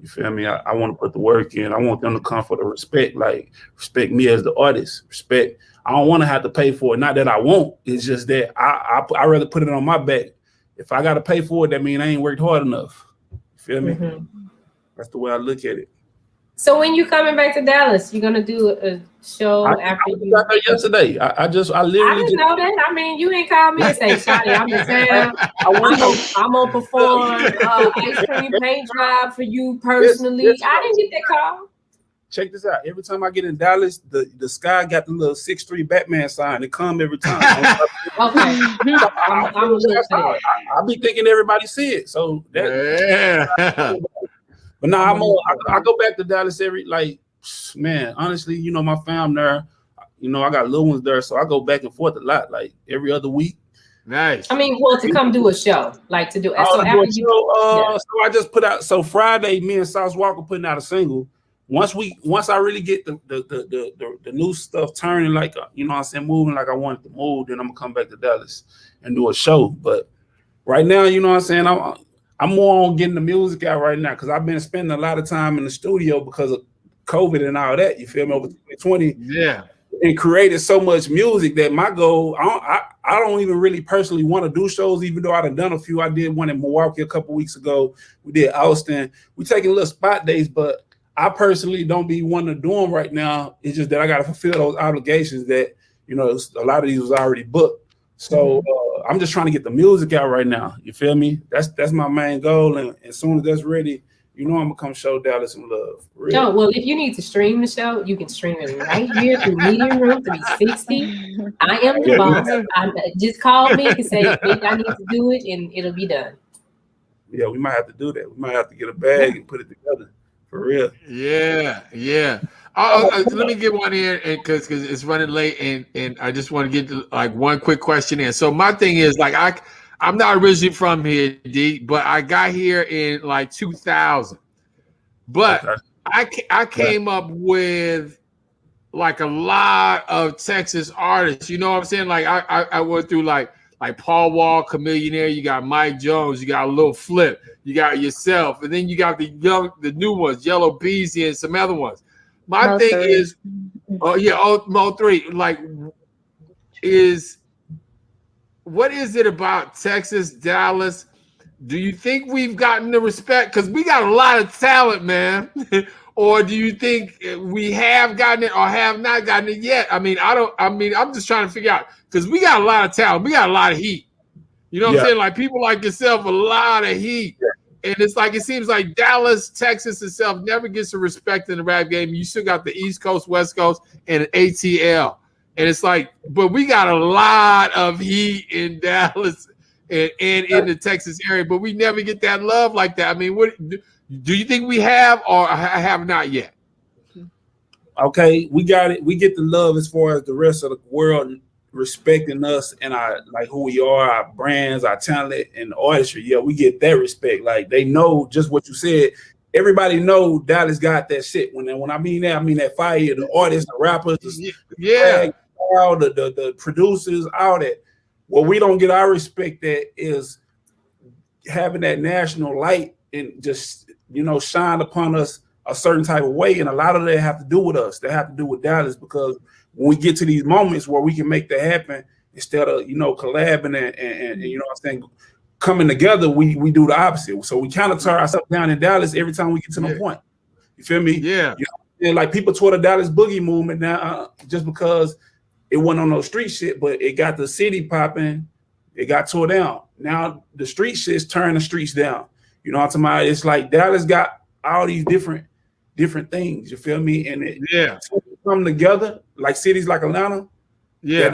You feel me? I want to put the work in. I want them to come for the respect, like respect me as the artist. Respect. I don't want to have to pay for it. Not that I won't. It's just that I rather put it on my back. If I got to pay for it, that means I ain't worked hard enough. You feel me? That's the way I look at it. So when you coming back to Dallas, you're gonna do a show after you got there yesterday. I literally didn't know that. I mean, you ain't called me and say, Shawty, I'm in town. I'm gonna perform Ice Cream Paint Job for you personally. I didn't get that call. Check this out. Every time I get in Dallas, the sky got the little 6'3" Batman sign. It come every time. Okay. I'll be thinking everybody see it. So that But now I go back to Dallas every, like, man, honestly, you know, my fam there, I got little ones there, so I go back and forth a lot, like every other week. Nice. I mean, well, to come do a show, like to do. So after you, so I just put out. So Friday, me and Sauce Walker putting out a single. Once I really get the new stuff turning, like what I'm saying, moving like I want it to move, then I'm gonna come back to Dallas and do a show. But right now, what I'm saying, I'm more on getting the music out right now because I've been spending a lot of time in the studio because of COVID and all that. You feel me? Over 2020, yeah, and created so much music that my goal, I don't even really personally want to do shows, even though I've done a few. I did one in Milwaukee a couple weeks ago. We did Austin. We taking little spot days, but I personally don't be wanting to do them right now. It's just that I got to fulfill those obligations that, a lot of these was already booked. So I'm just trying to get the music out right now. You feel me? That's my main goal. And as soon as that's ready, I'm gonna come show Dallas some love. Really. No, well, if you need to stream the show, you can stream it right here through Medium Room 360. I am the boss. Just call me and say, I need to do it, and it'll be done. Yeah, we might have to do that. We might have to get a bag and put it together. For real. Yeah. Let me get one in because it's running late, and I just want to get to, like one quick question in. So my thing is like I'm not originally from here, D, but I got here in like 2000. But okay. I came up with like a lot of Texas artists. You know what I'm saying? Like I went through like Paul Wall, Chameleonaire. You got Mike Jones. You got Lil Flip. You got yourself, and then you got the new ones, Yellow Beezy, and some other ones. My thing is, Mo 3. Like, what is it about Texas, Dallas? Do you think we've gotten the respect? Because we got a lot of talent, man. Or do you think we have gotten it or have not gotten it yet? I'm just trying to figure out because we got a lot of talent. We got a lot of heat. You know what I'm saying? Like people like yourself, a lot of heat. Yeah. And it's like, it seems like Dallas, Texas itself never gets the respect in the rap game. You still got the East Coast, West Coast, and ATL. And it's like, but we got a lot of heat in Dallas and in the Texas area, but we never get that love like that. I mean, what do you think we have or have not yet? Okay, we got it. We get the love as far as the rest of the world respecting us and our like who we are, our brands, our talent, and the artistry. Yeah, we get that respect. Like they know just what you said. Everybody know Dallas got that shit. When I mean that fire, the artists, the rappers, the producers, all that. What we don't get our respect that is having that national light and just shine upon us a certain type of way. And a lot of that have to do with us. They have to do with Dallas because when we get to these moments where we can make that happen instead of collabing and what I'm saying, coming together, we do the opposite. So we kind of tear ourselves down in Dallas every time we get to the point. You feel me? Yeah. And like people tore the Dallas boogie movement now just because it wasn't on no street shit, but it got the city popping. It got tore down. Now the street shit's turning the streets down. You know what I'm talking about? It's like Dallas got all these different things. You feel me? And it come together like cities like Atlanta. Yeah.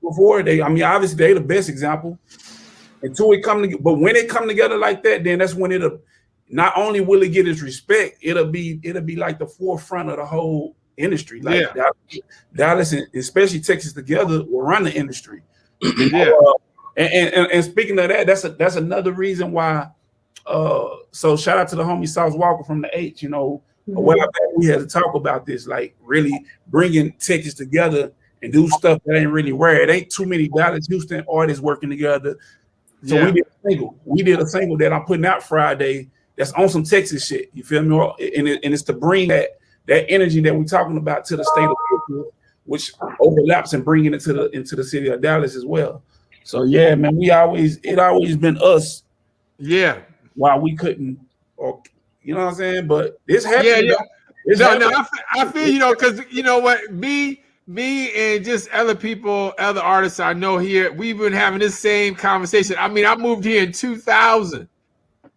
Before obviously they the best example. Until it come together, but when it come together like that, then that's when it'll not only will it get its respect, it'll be like the forefront of the whole industry. Like Dallas and especially Texas together will run the industry. And speaking of that, that's another reason why. So shout out to the homie Sauce Walker from the H. A while back we had to talk about this, like really bringing Texas together and do stuff that ain't really rare. It ain't too many Dallas, Houston artists working together. So we did a single. We did a single that I'm putting out Friday that's on some Texas shit. You feel me? And it's to bring that energy that we're talking about to the state of Texas, which overlaps and bringing it into the city of Dallas as well. So yeah, man, it always been us. Yeah. Why we couldn't, or you know what I'm saying? But it's happening. Yeah. I feel because you know what, me and just other people, other artists I know here, we've been having this same conversation. I mean, I moved here in 2000.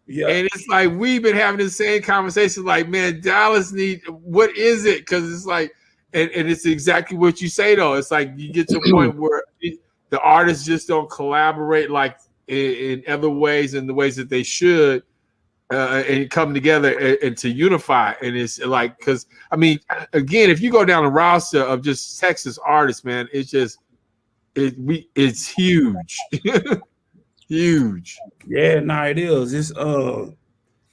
Yeah. And it's like we've been having the same conversation, like, man, Dallas what is it? Because it's like, and it's exactly what you say, though. It's like you get to a point where the artists just don't collaborate like in other ways, in the ways that they should. and come together and to unify. And it's like, because I mean, again, if you go down the roster of just Texas artists, man, it's just it's huge. Huge. Yeah, nah, it is.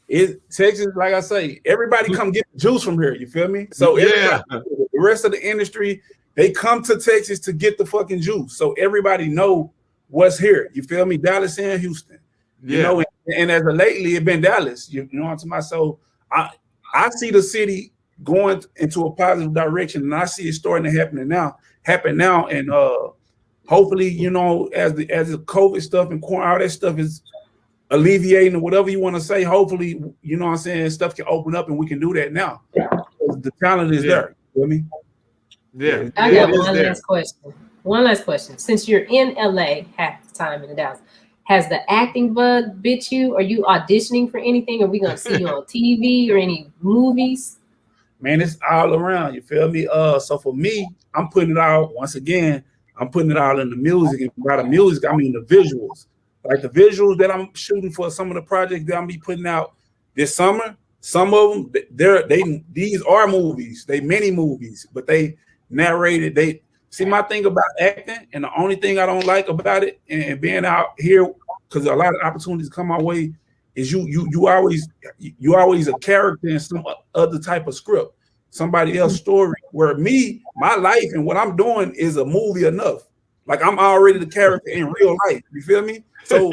It's Texas, like I say, everybody come get the juice from here. You feel me? So Yeah. the rest of the industry, they come to Texas to get the fucking juice. So everybody know what's here. You feel me? Dallas and Houston. You know, and as of lately, it's been Dallas. You know what I'm talking about? So I see the city going into a positive direction, and I see it starting to happen now. And hopefully, you know, as the COVID stuff and all that stuff is alleviating or whatever you want to say, hopefully, you know what I'm saying, stuff can open up and we can do that now. The talent is there. You feel me? Yeah. I got one last question. One last question. Since you're in LA half the time in the Dallas, has the acting bug bit you? Are you auditioning for anything? Are we gonna see you on TV or any movies? Man, it's all around. You feel me? So for me, I'm putting it all once again. I'm putting it all in the music, and by the music, I mean the visuals. Like the visuals that I'm shooting for some of the projects that I'm be putting out this summer. Some of them, these are movies. They mini movies, but they narrated. They see my thing about acting, and the only thing I don't like about it and being out here, because a lot of opportunities come my way, is you always a character in some other type of script, somebody else's story. Where my life and what I'm doing is a movie enough. Like I'm already the character in real life. You feel me? So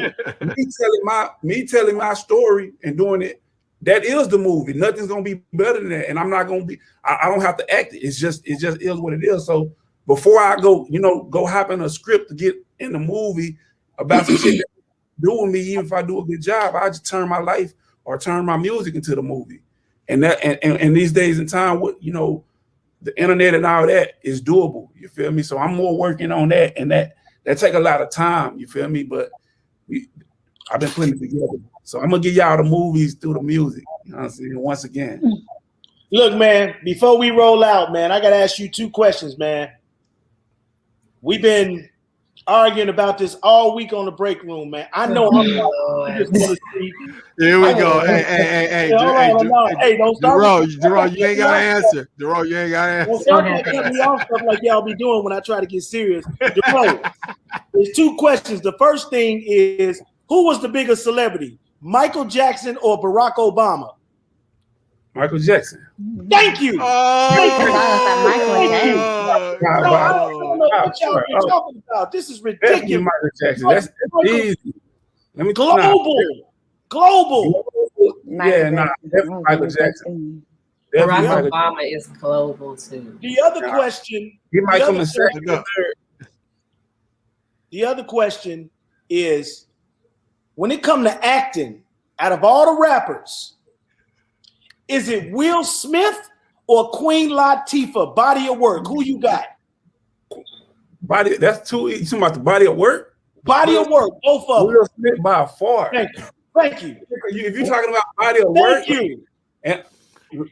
me telling my story and doing it, that is the movie. Nothing's gonna be better than that. And I'm not gonna be. I don't have to act it. It just is what it is. So before I go hop in a script to get in the movie about some shit that do with me, even if I do a good job, I just turn my life or turn my music into the movie. And that and these days in time, with the internet and all that is doable. You feel me? So I'm more working on that, and that take a lot of time. You feel me? But I've been putting it together. So I'm gonna give y'all the movies through the music. You know what I'm saying? Once again. Look, man, before we roll out, man, I gotta ask you 2 questions, man. We've been arguing about this all week on the break room, man. I know I'm just gonna see. Here we go. Hey, don't start. Dorrough, you ain't gotta answer. Dorrough, you ain't gotta answer. Don't start cutting me off stuff like y'all be doing when I try to get serious. Dorrough, there's 2 questions. The first thing is, who was the biggest celebrity, Michael Jackson or Barack Obama? Michael Jackson. Thank you. Michael I don't know what y'all been talking about. This is ridiculous. Michael Jackson. That's easy. Let me global. Yeah, definitely Michael Jackson. Barack Obama is global too. The other question. He might come in second. The other question is, when it comes to acting, out of all the rappers, is it Will Smith or Queen Latifah? Body of work. Who you got? Body. That's 2. You talking about the body of work? Body of work. Both of them. Will Smith by far. Thank you. If you're talking about body of work, and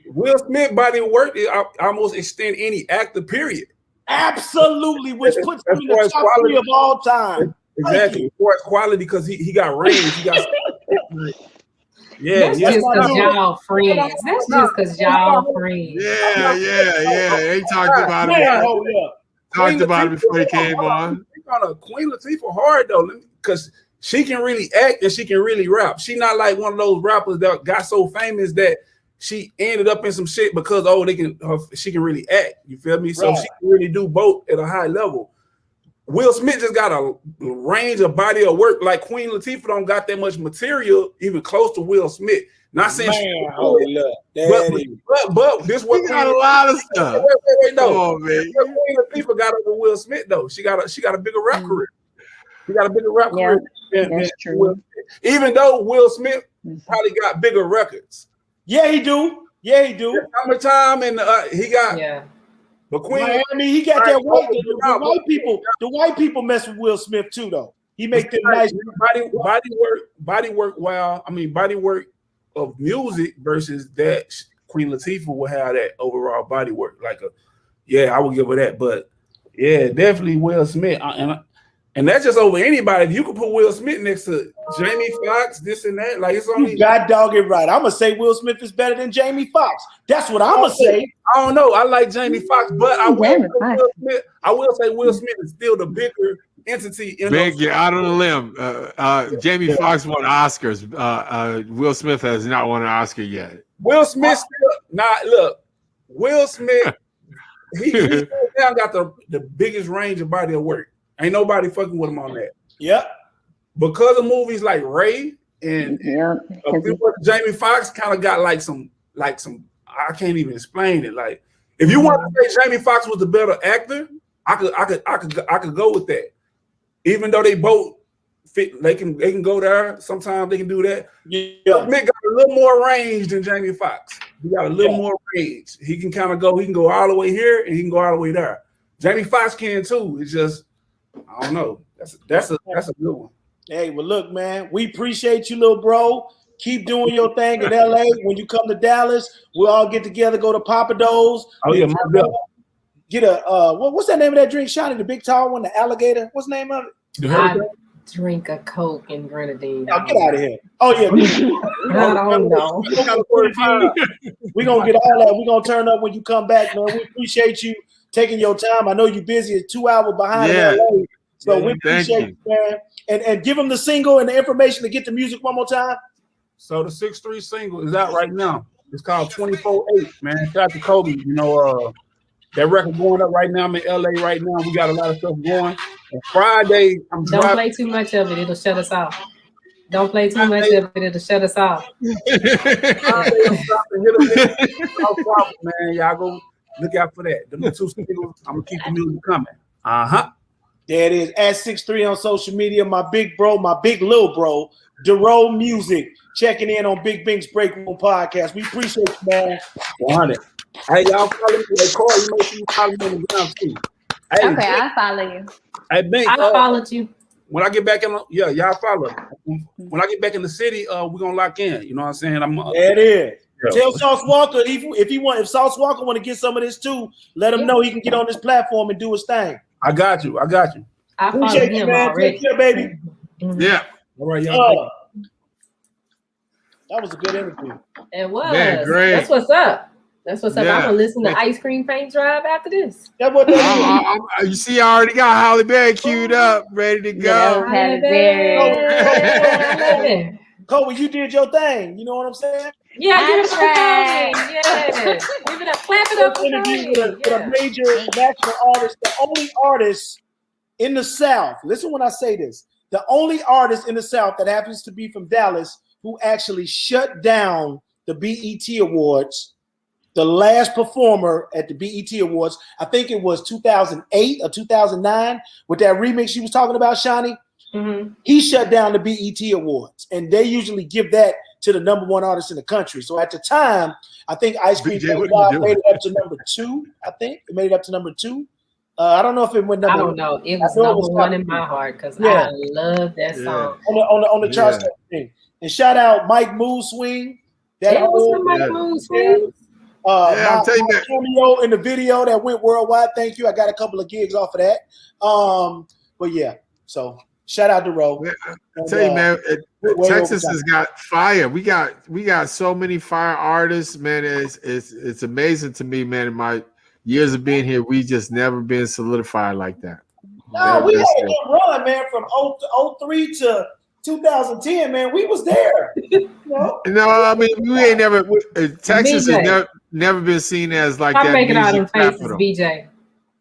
Will Smith body of work, it almost extend any actor. Period. Absolutely, which puts him in the top 3 of all time. Exactly. For his quality, because he got range. He got. That's just because y'all friends. That's just because y'all friends. Yeah. He talked about it. Talked about it before he came on. Queen Latifah hard though, because she can really act and she can really rap. She not like one of those rappers that got so famous that she ended up in some shit because she can really act. You feel me? So she can really do both at a high level. Will Smith just got a range of body of work. Like Queen Latifah don't got that much material even close to Will Smith. Not saying but this what got a lot of stuff. Wait, no. Queen Latifah got over Will Smith though. She got a bigger rap career. She got a bigger rap career. That's true. Even though Will Smith probably got bigger records. Yeah, he do. Summertime and he got. But Queen, he got that white. The white people mess with Will Smith too, though. He make them nice body work. Wow, body work of music versus that Queen Latifah will have that overall body work. I would give her that. But yeah, definitely Will Smith. And that's just over anybody. If you could put Will Smith next to Jamie Foxx, this and that, like it's only. You got dog it right. I'm gonna say Will Smith is better than Jamie Foxx. That's what I'm gonna say. I don't know. I like Jamie Foxx, but I will say Will Smith is still the bigger entity in Big, you're out on a limb. Jamie Foxx won Oscars. Will Smith has not won an Oscar yet. Will Smith still not look. Will Smith, he still now got the biggest range of body of work. Ain't nobody fucking with him on that. Yep. Because of movies like Ray and Jamie Foxx kind of got like some I can't even explain it. Like if you want to say Jamie Foxx was the better actor, I could go with that. Even though they both fit, they can go there. Sometimes they can do that. Yeah. Mick got a little more range than Jamie Foxx. He got a little more range. He can kind of go. He can go all the way here and he can go all the way there. Jamie Foxx can too. It's just I don't know. That's a good one. Hey, well, look, man, we appreciate you, little bro. Keep doing your thing in LA. When you come to Dallas, we'll all get together, go to Papa Do's. Oh yeah, my brother. Get a what's that name of that drink, Shiny? The big tall one, the alligator. What's the name of it? I drink a Coke and grenadine. Oh, get out of here. Oh yeah. I don't know. We're gonna get all that. We're gonna turn up when you come back, man. We appreciate you taking your time. I know you're busy. It's 2 hours behind LA. So we appreciate you, man. And give them the single and the information to get the music one more time. So the 6'3" single is out right now. It's called 24/8, man. Shout out to Kobe. You know, that record going up right now. I'm in LA right now. We got a lot of stuff going. And Friday, I'm driving. Don't play too much of it. It'll shut us off. Don't play too much of it. It'll shut us off. No problem, man. Y'all go look out for that. The 2 singles, I'm going to keep the music coming. There it is. At 6'3" on social media. My big bro, my big little bro, Dorrough Music, checking in on Big Bink's Breakroom podcast. We appreciate you, man. 100. Hey, y'all follow me. Hey, Corey, you make sure you follow me on the ground, too. Hey, okay, I'll follow you. Hey, Bink. I followed you. When I get back in, y'all follow. When I get back in the city, we're going to lock in. You know what I'm saying? There it is. Yeah. Tell Sauce Walker if Sauce Walker want to get some of this, too, let him know he can get on this platform and do his thing. I got you. I appreciate you, man. Already. Take care, baby. Yeah. All right, y'all. That was a good interview. It was. Man, great. That's what's up. I'm gonna listen to Ice Cream Paint Drive after this. That's what you see, I already got Holly Berry queued up, ready to go. Kobe, you did your thing. You know what I'm saying? Yeah, give it up. Yeah, give it up. Clap it up. Interview with a major national artist, the only artist in the South. Listen when I say this: the only artist in the South that happens to be from Dallas who actually shut down the BET Awards. The last performer at the BET Awards, I think it was 2008 or 2009, with that remix you was talking about, Shani. Mm-hmm. He shut down the BET Awards, and they usually give that to the #1 artist in the country. So at the time, I think Ice Cream made it up to number 2. I think it made it up to number 2. I don't know if it went number. I don't know. It was #1 in my heart because I love that song on the charts. And shout out Mike Mood Swing. Mike Mood Swing. I'm telling you, cameo in the video that went worldwide. Thank you. I got a couple of gigs off of that. But yeah, so shout out to Ro. I tell you, man, Texas has got fire. We got so many fire artists, man. It's amazing to me, man. In my years of being here, we just never been solidified like that. No, we had a good run, man, from 03 to 2010, man. We was there. No, I mean we ain't never. Texas has never been seen as like that. Making out in faces, capital. BJ.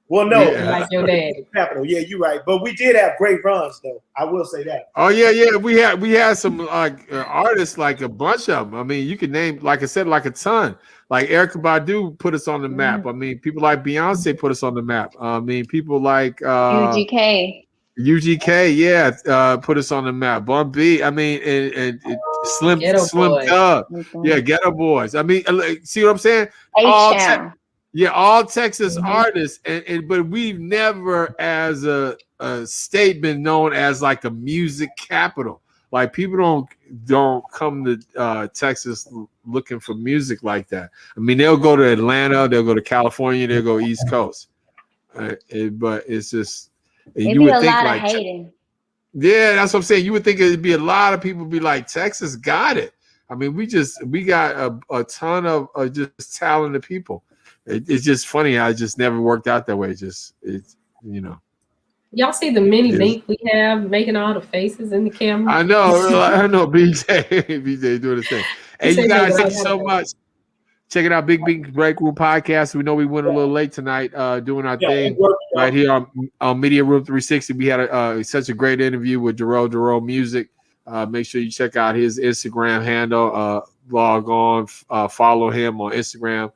Well, no, like your dad. Capital. Yeah, you're right. But we did have great runs, though. I will say that. Oh yeah. We had some artists, like a bunch of them. I mean, you could name, like I said, like a ton. Like Erykah Badu put us on the map. I mean, people like Beyonce put us on the map. I mean, people like UGK, yeah, put us on the map. Bun B, I mean, and Slim Thug, yeah, Ghetto Boys. I mean, see what I'm saying? All Texas artists, but we've never, as a state, been known as like a music capital. Like people don't come to Texas looking for music like that. I mean, they'll go to Atlanta, they'll go to California, they'll go East Coast, but it's just. It you be would a think lot like, of hating. yeah, that's what I'm saying. You would think it'd be a lot of people be like, Texas got it. I mean, we got a ton of just talented people. It's just funny how it just never worked out that way. It's Y'all see the mini Bink we have making all the faces in the camera? I know, BJ doing his thing. Hey, you guys, thank you so much. Check it out, Big Bink Breakroom podcast. We know we went a little late tonight, doing our thing right here on Media Room 360. We had such a great interview with Dorrough Music. Make sure you check out his Instagram handle. Log on, follow him on Instagram.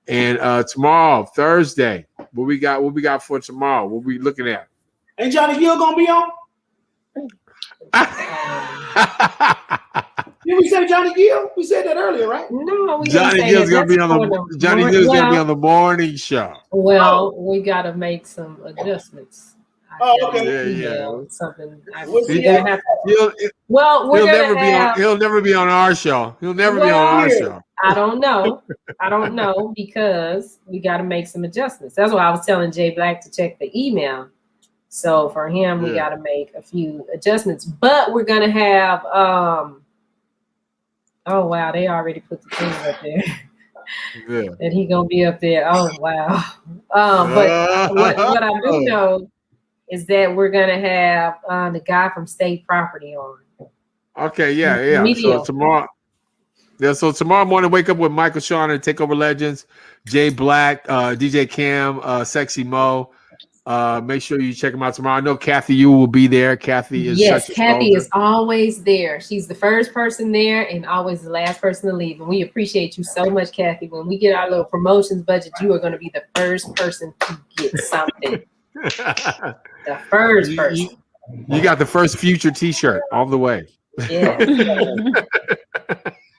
And tomorrow, Thursday, what we got for tomorrow? What we looking at? Ain't Johnny Gill gonna be on? Did we say Johnny Gill? We said that earlier, right? No, we Johnny Gill's gonna be on the morning show. Well, we gotta make some adjustments. Okay. Yeah. Something. He'll never be on our show. He'll never be on our show. I don't know because we got to make some adjustments. That's why I was telling Jay Black to check the email. So for him, we got to make a few adjustments. But we're gonna have. Oh wow, they already put the things up there. Yeah. And he gonna be up there. Oh wow. But what I do know is that we're gonna have the guy from State Property on. Okay, yeah. So tomorrow morning, wake up with Michael Sean and Takeover Legends, Jay Black, DJ Cam, Sexy Mo. Make sure you check them out tomorrow. I know Kathy, you will be there. Kathy is Kathy is always there. She's the first person there and always the last person to leave. And we appreciate you so much, Kathy. When we get our little promotions budget, you are going to be the first person to get something. The first person. You got the first Future T-shirt all the way. Yeah.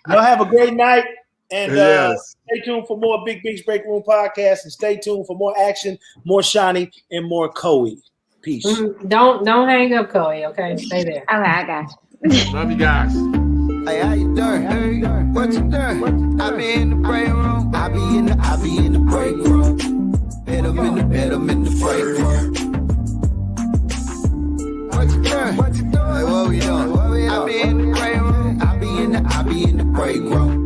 Y'all have a great night. And stay tuned for more Big Bink's Break Room podcast, and stay tuned for more action, more shiny, and more Coey. Peace. Don't hang up, Coey. Okay, stay there. Okay, I got you. Love you guys. Hey, how you doing? Hey, what you doing? I be in the break room. I be in the break room. Hit 'em in the break room. What you doing? Hey, what we doing? I be in the break room. I be in the break room.